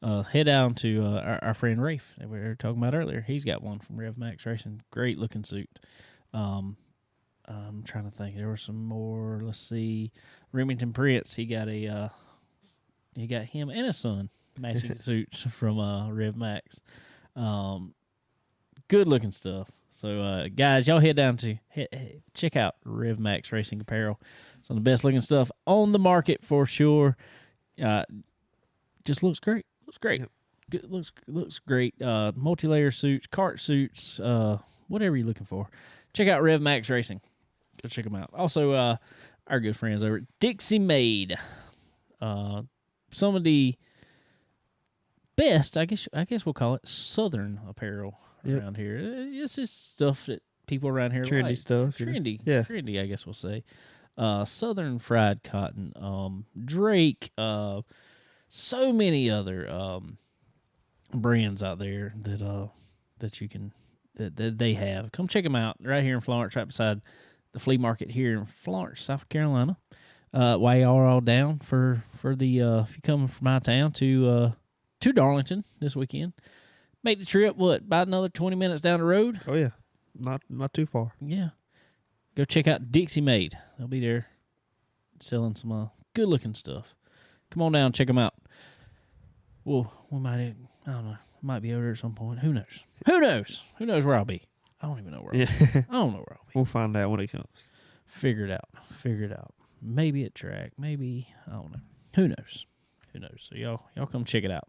Head down to our friend Rafe that we were talking about earlier. He's got one from Rev Max Racing. Great looking suit. I'm trying to think. There were some more. Let's see. Remington Prince. He got a He got him and his son matching suits from Rev Max. Good looking stuff. So, guys, y'all head down to check out Rev Max Racing Apparel. Some of the best looking stuff on the market for sure. Just looks great. Looks great. Good, looks great. Multi-layer suits, kart suits, whatever you're looking for. Check out Rev Max Racing. Go check them out. Also, our good friends over at Dixie Made. Some of the best, I guess we'll call it, Southern apparel around here. It's just stuff that people around here trendy like. stuff. Trendy. Yeah. Trendy, I guess we'll say. Southern Fried Cotton, Drake, so many other brands out there that you can that they have. Come check them out right here in Florence, right beside the flea market here in Florence, South Carolina. While y'all are all down for the if you come from my town to Darlington this weekend, make the trip. What, about another 20 minutes down the road? Oh yeah, not too far. Yeah, go check out Dixie Made. They'll be there selling some good looking stuff. Come on down, check them out. Well, we might, I don't know, might be over there at some point. Who knows? Who knows where I'll be? I don't even know where I'll be. I don't know where I'll be. We'll find out when it comes. Figure it out. Maybe at track. Maybe, I don't know. Who knows? So y'all come check it out.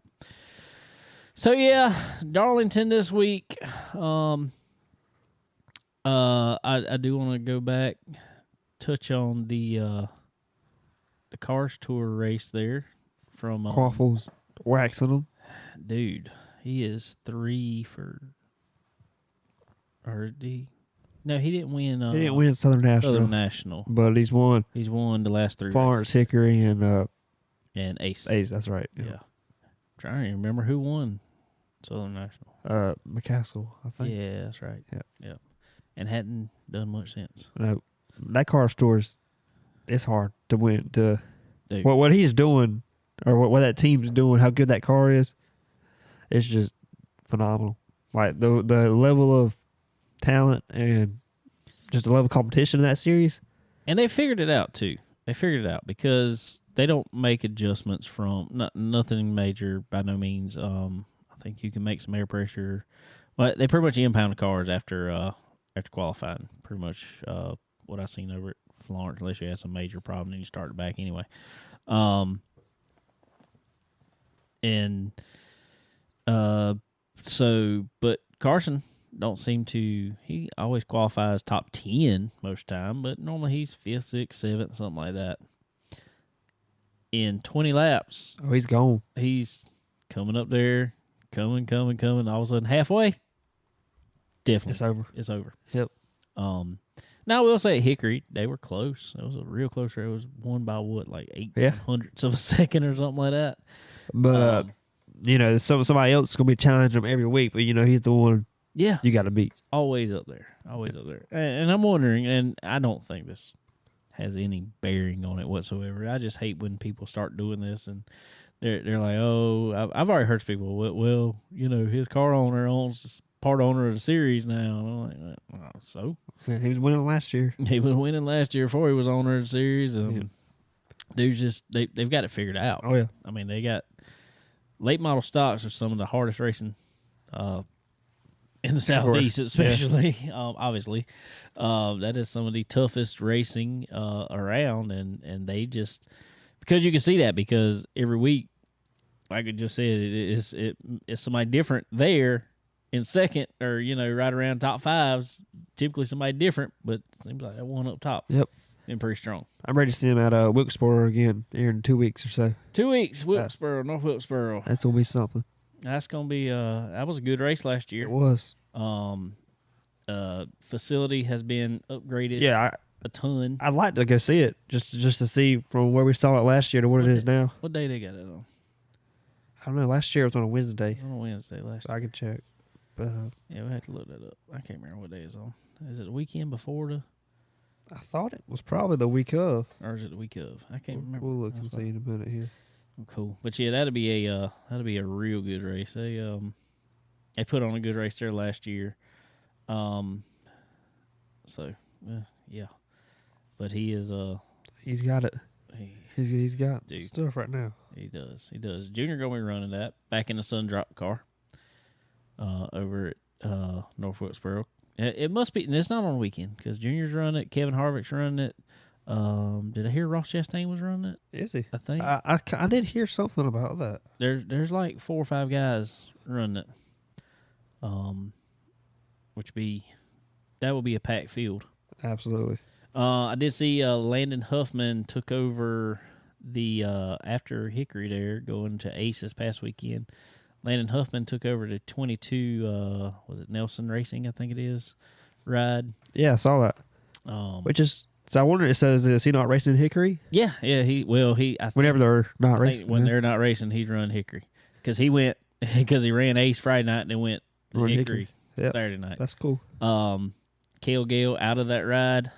So yeah, Darlington this week. I do want to go back, touch on the Cars Tour race there from Quaffle's waxing them. Dude, he is 3 for. Or no, he didn't win. He didn't win Southern National. But he's won. He's won the last 3 Florence, Hickory, and Ace. Ace, that's right. Yeah. Trying to remember who won Southern National. McCaskill, I think. Yeah, that's right. Yeah. And hadn't done much since. No, that car store's, it's hard to win. Dude. What he's doing, or what that team's doing, how good that car is, it's just phenomenal. Like the level of talent and just the level of competition in that series. And they figured it out, too. They figured it out because they don't make adjustments from nothing major by no means. I think you can make some air pressure. Well, they pretty much impound the cars after qualifying. Pretty much what I seen over at Florence, unless you had some major problem and you start it back anyway. But Carson don't seem to. He always qualifies top 10 most time, but normally he's 5th, 6th, 7th, something like that. In 20 laps, Oh, he's gone. he's coming up there, coming. All of a sudden, halfway, definitely It's over. It's over. Yep. Now I will say at Hickory, they were close. It was a real close race. It was won by what, like 800ths of a second or something like that. But somebody else is gonna be challenging him every week. But he's the one. Yeah, You got to beat. always up there. And I'm wondering, and I don't think this has any bearing on it whatsoever. I just hate when people start doing this and they're like, oh, I've already heard people, well, his car owner owns part owner of the series now. And I'm like, oh, so? Yeah, he was winning last year. He was winning last year before he was owner of the series. Dudes just, they've got it figured out. Oh, yeah. I mean, they got late model stocks are some of the hardest racing in the Southeast, especially, obviously. That is some of the toughest racing around, and they just, because you can see that, because every week, like I just said, it's somebody different there in second, or, right around top 5s, typically somebody different, but it seems like that one up top. Yep. Been pretty strong. I'm ready to see him at Wilkesboro again here in 2 weeks or so. 2 weeks, Wilkesboro, North Wilkesboro. That's going to be something. That's going to be, that was a good race last year. It was. Facility has been upgraded a ton. I'd like to go see it, just to see from where we saw it last year to what it is now. What day they got it on? I don't know. Last year it was on a Wednesday. On a Wednesday last So I could check. But yeah, we have to look that up. I can't remember what day it's on. Is it the weekend before the, I thought it was probably the week of. or is it the week of? I can't remember. We'll look and see in a minute here. Cool, but yeah, that'd be a real good race. They put on a good race there last year. Yeah, but he is He's got it. He's got dude, stuff right now. He does. Junior going to be running that back in the sun drop car over at North Wilkesboro. It must be, and it's not on the weekend because Junior's running it. Kevin Harvick's running it. Did I hear Ross Chastain was running it? Is he? I think I did hear something about that. There's like 4 or 5 guys running it. That would be a packed field. Absolutely. I did see Landon Huffman took over the after Hickory there going to Ace this past weekend. Landon Huffman took over the 22 was it Nelson Racing, I think it is, ride. Yeah, I saw that. So I wonder, is he not racing Hickory? Yeah, I think whenever they're not racing. When they're not racing, he's running Hickory. Because he ran Ace Friday night and then went to Hickory Saturday night. That's cool. Cale Gale out of that ride.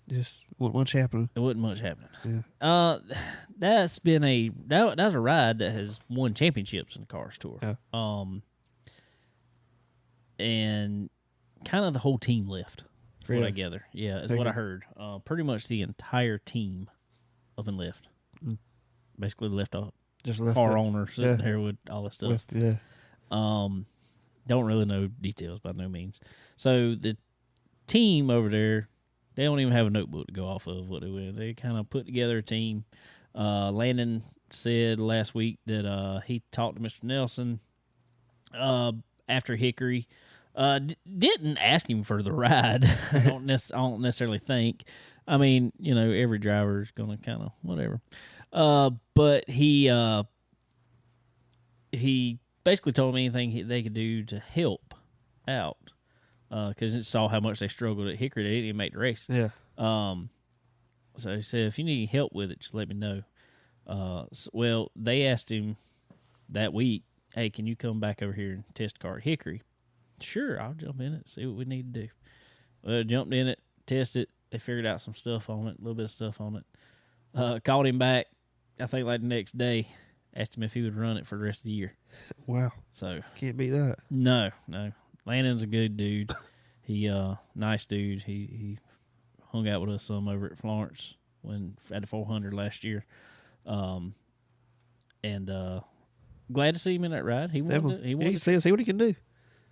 Just wasn't much happening. It wasn't much happening. Yeah. That's been that was a ride that has won championships in the Cars Tour. Yeah. And kind of the whole team left. From what I gather. Yeah, is what I heard. Pretty much the entire team of and left. Basically left off. Just left car owner sitting there with all this stuff. Don't really know details by no means. So the team over there, they don't even have a notebook to go off of what they went. They kind of put together a team. Landon said last week that he talked to Mr. Nelson after Hickory. Didn't ask him for the ride. I don't necessarily think. I mean, every driver is going to kind of whatever. But he basically told me anything they could do to help out because it saw how much they struggled at Hickory. They didn't even make the race. Yeah. So he said, if you need help with it, just let me know. Well, they asked him that week, hey, can you come back over here and test car at Hickory? Sure, I'll jump in it, see what we need to do. Jumped in it, tested. They figured out some stuff on it, a little bit of stuff on it. Called him back, I think like the next day, asked him if he would run it for the rest of the year. Wow. So can't beat that. No. Landon's a good dude. He nice dude. He hung out with us some over at Florence at the 400 last year. And glad to see him in that ride. He wanted to see what he can do.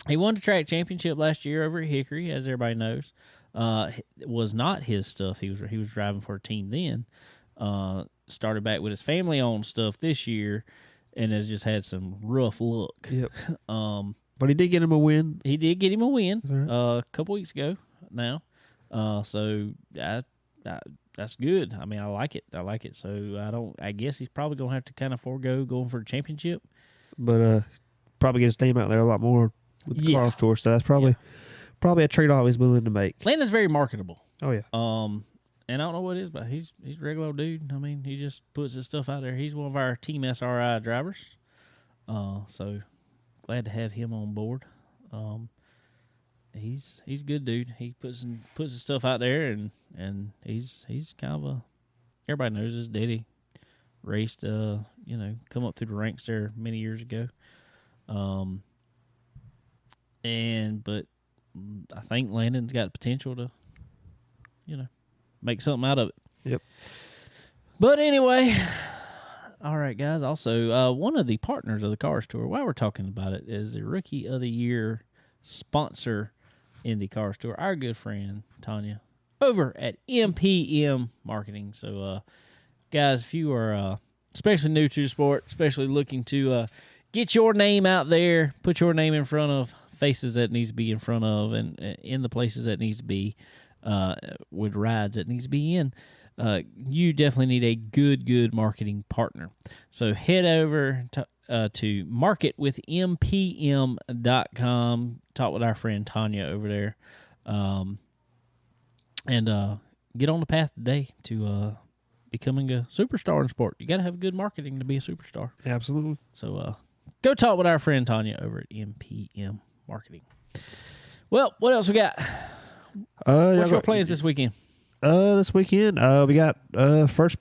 He won the track championship last year over at Hickory, as everybody knows. It was not his stuff. He was driving for a team then. Started back with his family-owned stuff this year, and has just had some rough luck. Yep. But he did get him a win. He did get him a win right. A couple weeks ago now. So that's good. I mean, I like it. So I guess he's probably gonna have to kind of forego going for a championship. But probably get his name out there a lot more with the Cars Tour. So that's probably a trade-off he's willing to make. Landon's very marketable. Oh yeah. And I don't know what it is, but he's a regular old dude. I mean, he just puts his stuff out there. He's one of our Team SRI drivers. So glad to have him on board. He's a good dude. He puts his stuff out there, and he's kind of everybody knows his daddy raced come up through the ranks there many years ago. But I think Landon's got the potential to make something out of it. Yep. But anyway, all right, guys. Also, one of the partners of the Cars Tour, while we're talking about it, is the Rookie of the Year sponsor in the Cars Tour, our good friend Tanya, over at MPM Marketing. So, guys, if you are especially new to the sport, especially looking to get your name out there, put your name in front of faces that needs to be in front of, and in the places that needs to be, with rides that needs to be in, you definitely need a good marketing partner. So head over to marketwithmpm.com, talk with our friend Tanya over there, and get on the path today to becoming a superstar in sport. You got to have good marketing to be a superstar. Absolutely. So go talk with our friend Tanya over at MPM Marketing. Well, what else we got? What's your plans this weekend? This weekend, we got first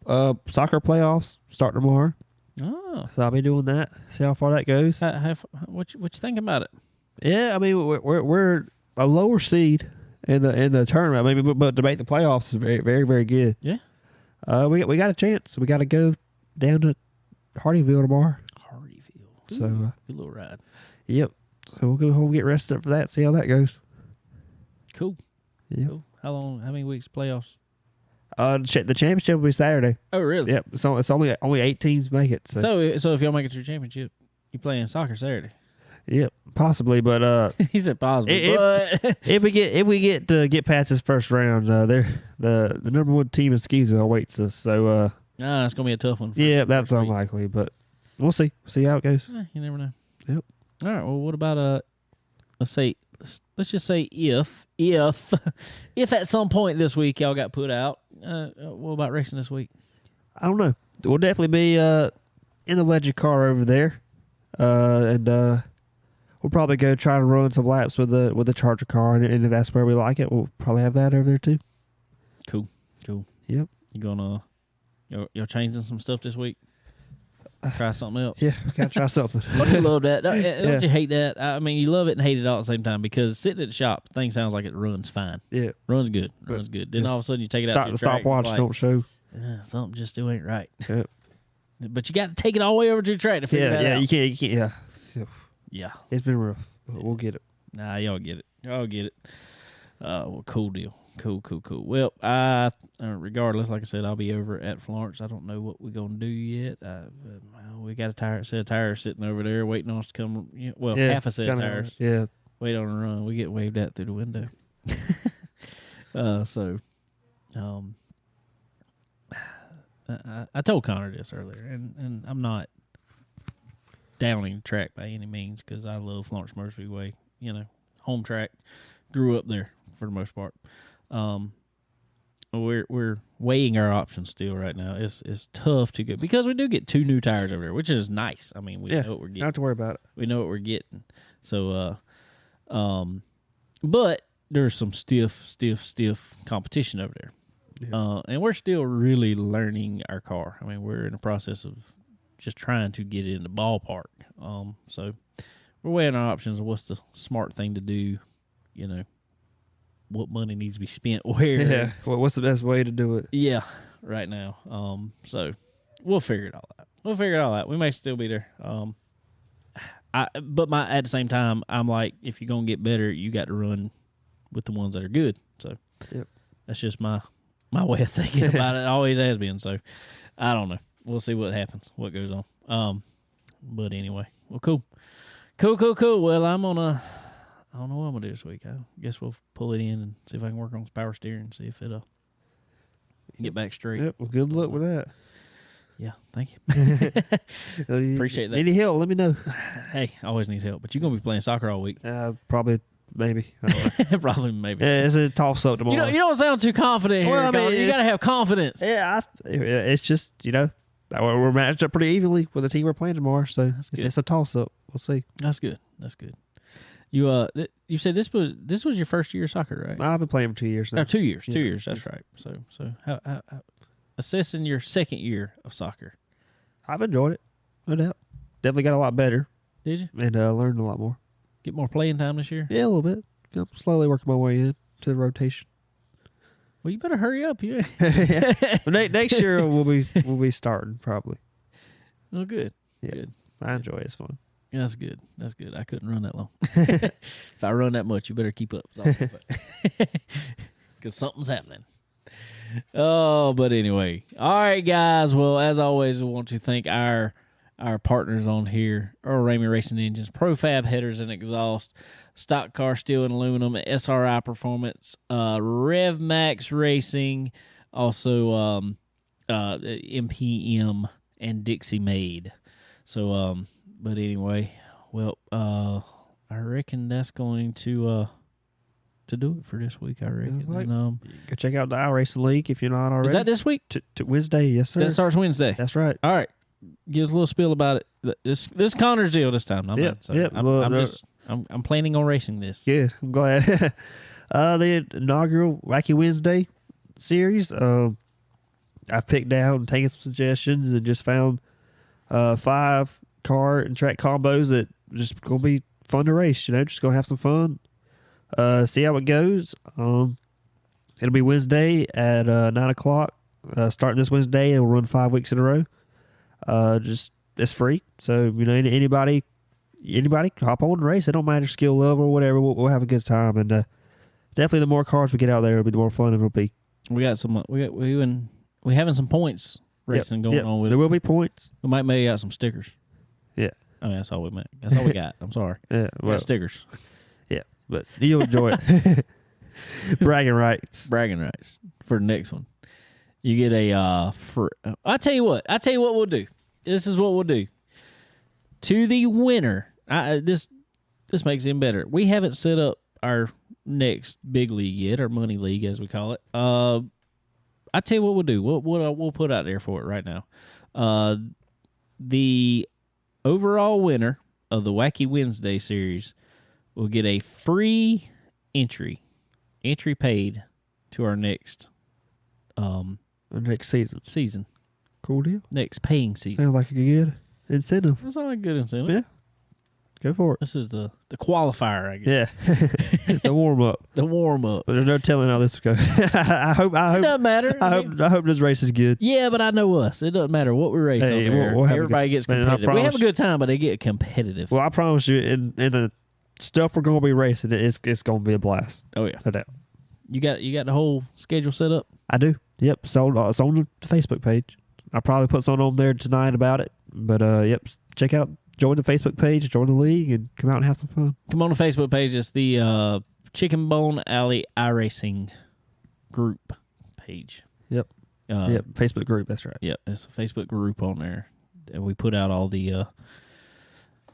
soccer playoffs start tomorrow. Oh, so I'll be doing that. See how far that goes. What you think about it? Yeah, I mean we're a lower seed in the tournament. I mean, but to make the playoffs is very, very, very good. Yeah. We got a chance. We got to go down to Hardyville tomorrow. Hardyville. So good little ride. Yep. So we'll go home, get rested up for that. See how that goes. Cool. Yeah. Cool. How many weeks playoffs? The championship will be Saturday. Oh, really? Yep. So it's only 8 teams make it. So if y'all make it to the championship, you playing soccer Saturday? Yep, possibly, but he said possibly. If we get past this first round, they're the number one team in Skeezer awaits us. So it's gonna be a tough one. Yeah, that's unlikely, but we'll see. See how it goes. You never know. Yep. All right. Well, what about let's just say if at some point this week y'all got put out, what about racing this week? I don't know. We'll definitely be in the Legend car over there, and we'll probably go try to run some laps with the Charger car, and if that's where we like it, we'll probably have that over there too. Cool. Yep. You gonna you're changing some stuff this week? Try something else. Yeah, gotta try something. Don't you love that? Don't you hate that? I mean, you love it and hate it all at the same time because sitting at the shop, thing sounds like it runs fine. Yeah, runs good. Then all of a sudden you take it out to the track. Stopwatch don't show. Something just still ain't right. Yep. But you got to take it all the way over to the track to figure that out. You can't. Yeah. It's been rough. We'll get it. Nah, y'all get it. Well, cool deal. Cool. Well, regardless, like I said, I'll be over at Florence. I don't know what we're gonna do yet. We got a set of tires sitting over there waiting on us to come. Half a set of tires. Yeah. Wait on a run. We get waved at through the window. I told Connor this earlier, and I'm not downing the track by any means because I love Florence Motor Speedway. Home track. Grew up there for the most part. We're weighing our options still right now. It's tough to get because we do get 2 new tires over there, which is nice. I mean, we know what we're getting. Not to worry about it. We know what we're getting. So, but there's some stiff competition over there. Yeah. And we're still really learning our car. I mean, we're in the process of just trying to get it in the ballpark. So we're weighing our options of what's the smart thing to do, what money needs to be spent where. Yeah. Well, what's the best way to do it? Yeah, right now. So we'll figure it all out. We may still be there. At the same time, I'm like, if you're gonna get better, you got to run with the ones that are good. So that's just my way of thinking about it. It always has been. So I don't know. We'll see what happens, what goes on. But anyway, well, cool. Well, I don't know what I'm gonna do this week. I guess we'll pull it in and see if I can work on the power steering and see if it'll get back straight. Yep. Well, good luck with that. Yeah, thank you. Appreciate that. Any help, let me know. Hey, I always need help. But you're going to be playing soccer all week. Probably, maybe. I don't know. Probably, maybe. Yeah, it's a toss-up tomorrow. You don't sound too confident here. Well, I mean, you got to have confidence. Yeah, it's just, we're matched up pretty evenly with the team we're playing tomorrow, so it's a toss-up. We'll see. That's good. You said this was your first year of soccer, right? I've been playing for 2 years now. 2 years. 2 years. That's right. So how assessing your second year of soccer? I've enjoyed it, no doubt. Definitely got a lot better. Did you? And learned a lot more. Get more playing time this year? Yeah, a little bit. I'm slowly working my way in to the rotation. Well, you better hurry up. Yeah. Next year we'll be starting probably. Oh, good. Yeah. Good. I enjoy it. It's fun. Yeah, that's good. I couldn't run that long. If I run that much, you better keep up. Because something's happening. Oh, but anyway. All right, guys. Well, as always, we want to thank our partners on here, Earl Ramey Racing Engines, Profab Headers and Exhaust, Stock Car Steel and Aluminum, SRI Performance, Rev Max Racing, also MPM and Dixie Made. So, but anyway, well, I reckon that's going to do it for this week, I reckon. Like, and, go check out the iRacing League if you're not already. Is that this week? To Wednesday, yes, sir. That starts Wednesday. That's right. All right. Give us a little spiel about it. This Connor's deal this time. I'm planning on racing this. Yeah, I'm glad. The inaugural Wacky Wednesday series. I've picked out and taken some suggestions and just found 5 car and track combos that just going to be fun to race. Just going to have some fun. See how it goes. It'll be Wednesday at 9 o'clock. Starting this Wednesday, it'll run 5 weeks in a row. It's free, so anybody hop on and race. It don't matter skill level or whatever. We'll have a good time, and definitely the more cars we get out there, it'll be the more fun it'll be. We got some. We having some points racing going on with. There will be points. We might maybe got some stickers. Yeah. I mean, that's all we meant. That's all we got. I'm sorry. Yeah. We got stickers. Yeah, but you'll enjoy it. Bragging rights. Bragging rights for the next one. You get a I tell you what we'll do. This is what we'll do. To the winner, this makes it even better. We haven't set up our next big league yet, our money league as we call it. I tell you what we'll do. We'll put out there for it right now. The overall winner of the Wacky Wednesday series will get a free entry paid to our next season. Cool deal. Next paying season. Sounds like a good incentive. That's not like a good incentive. Yeah. Go for it. This is the qualifier, I guess. Yeah. The warm up. The warm up. But there's no telling how this will go. I hope It doesn't matter. I hope this race is good. Yeah, but I know us. It doesn't matter what we race on there. Everybody gets competitive. We have a good time, but they get competitive. Well, I promise you, in the stuff we're going to be racing, it's going to be a blast. Oh yeah, no doubt. You got the whole schedule set up? I do. Yep. It's on the Facebook page. I'll probably put something on there tonight about it. But yep, check out. Join the Facebook page, join the league, and come out and have some fun. Come on the Facebook page. It's the Chicken Bone Alley iRacing group page. Yep. Yep. Facebook group. That's right. Yep. It's a Facebook group on there, and we put out all the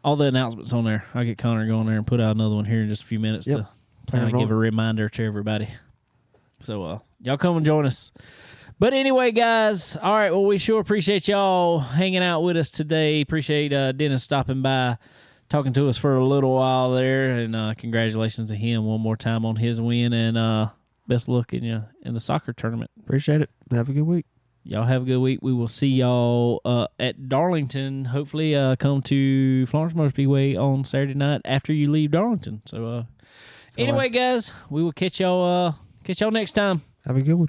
announcements on there. I'll get Connor going there and put out another one here in just a few minutes to kind of give a reminder to everybody. So y'all come and join us. But anyway, guys, all right, well, we sure appreciate y'all hanging out with us today. Appreciate Dennis stopping by, talking to us for a little while there, and congratulations to him one more time on his win, and best of luck in the soccer tournament. Appreciate it. Have a good week. Y'all have a good week. We will see y'all at Darlington. Hopefully come to Florence Motor Speedway on Saturday night after you leave Darlington. So anyway, guys, we will catch y'all next time. Have a good one.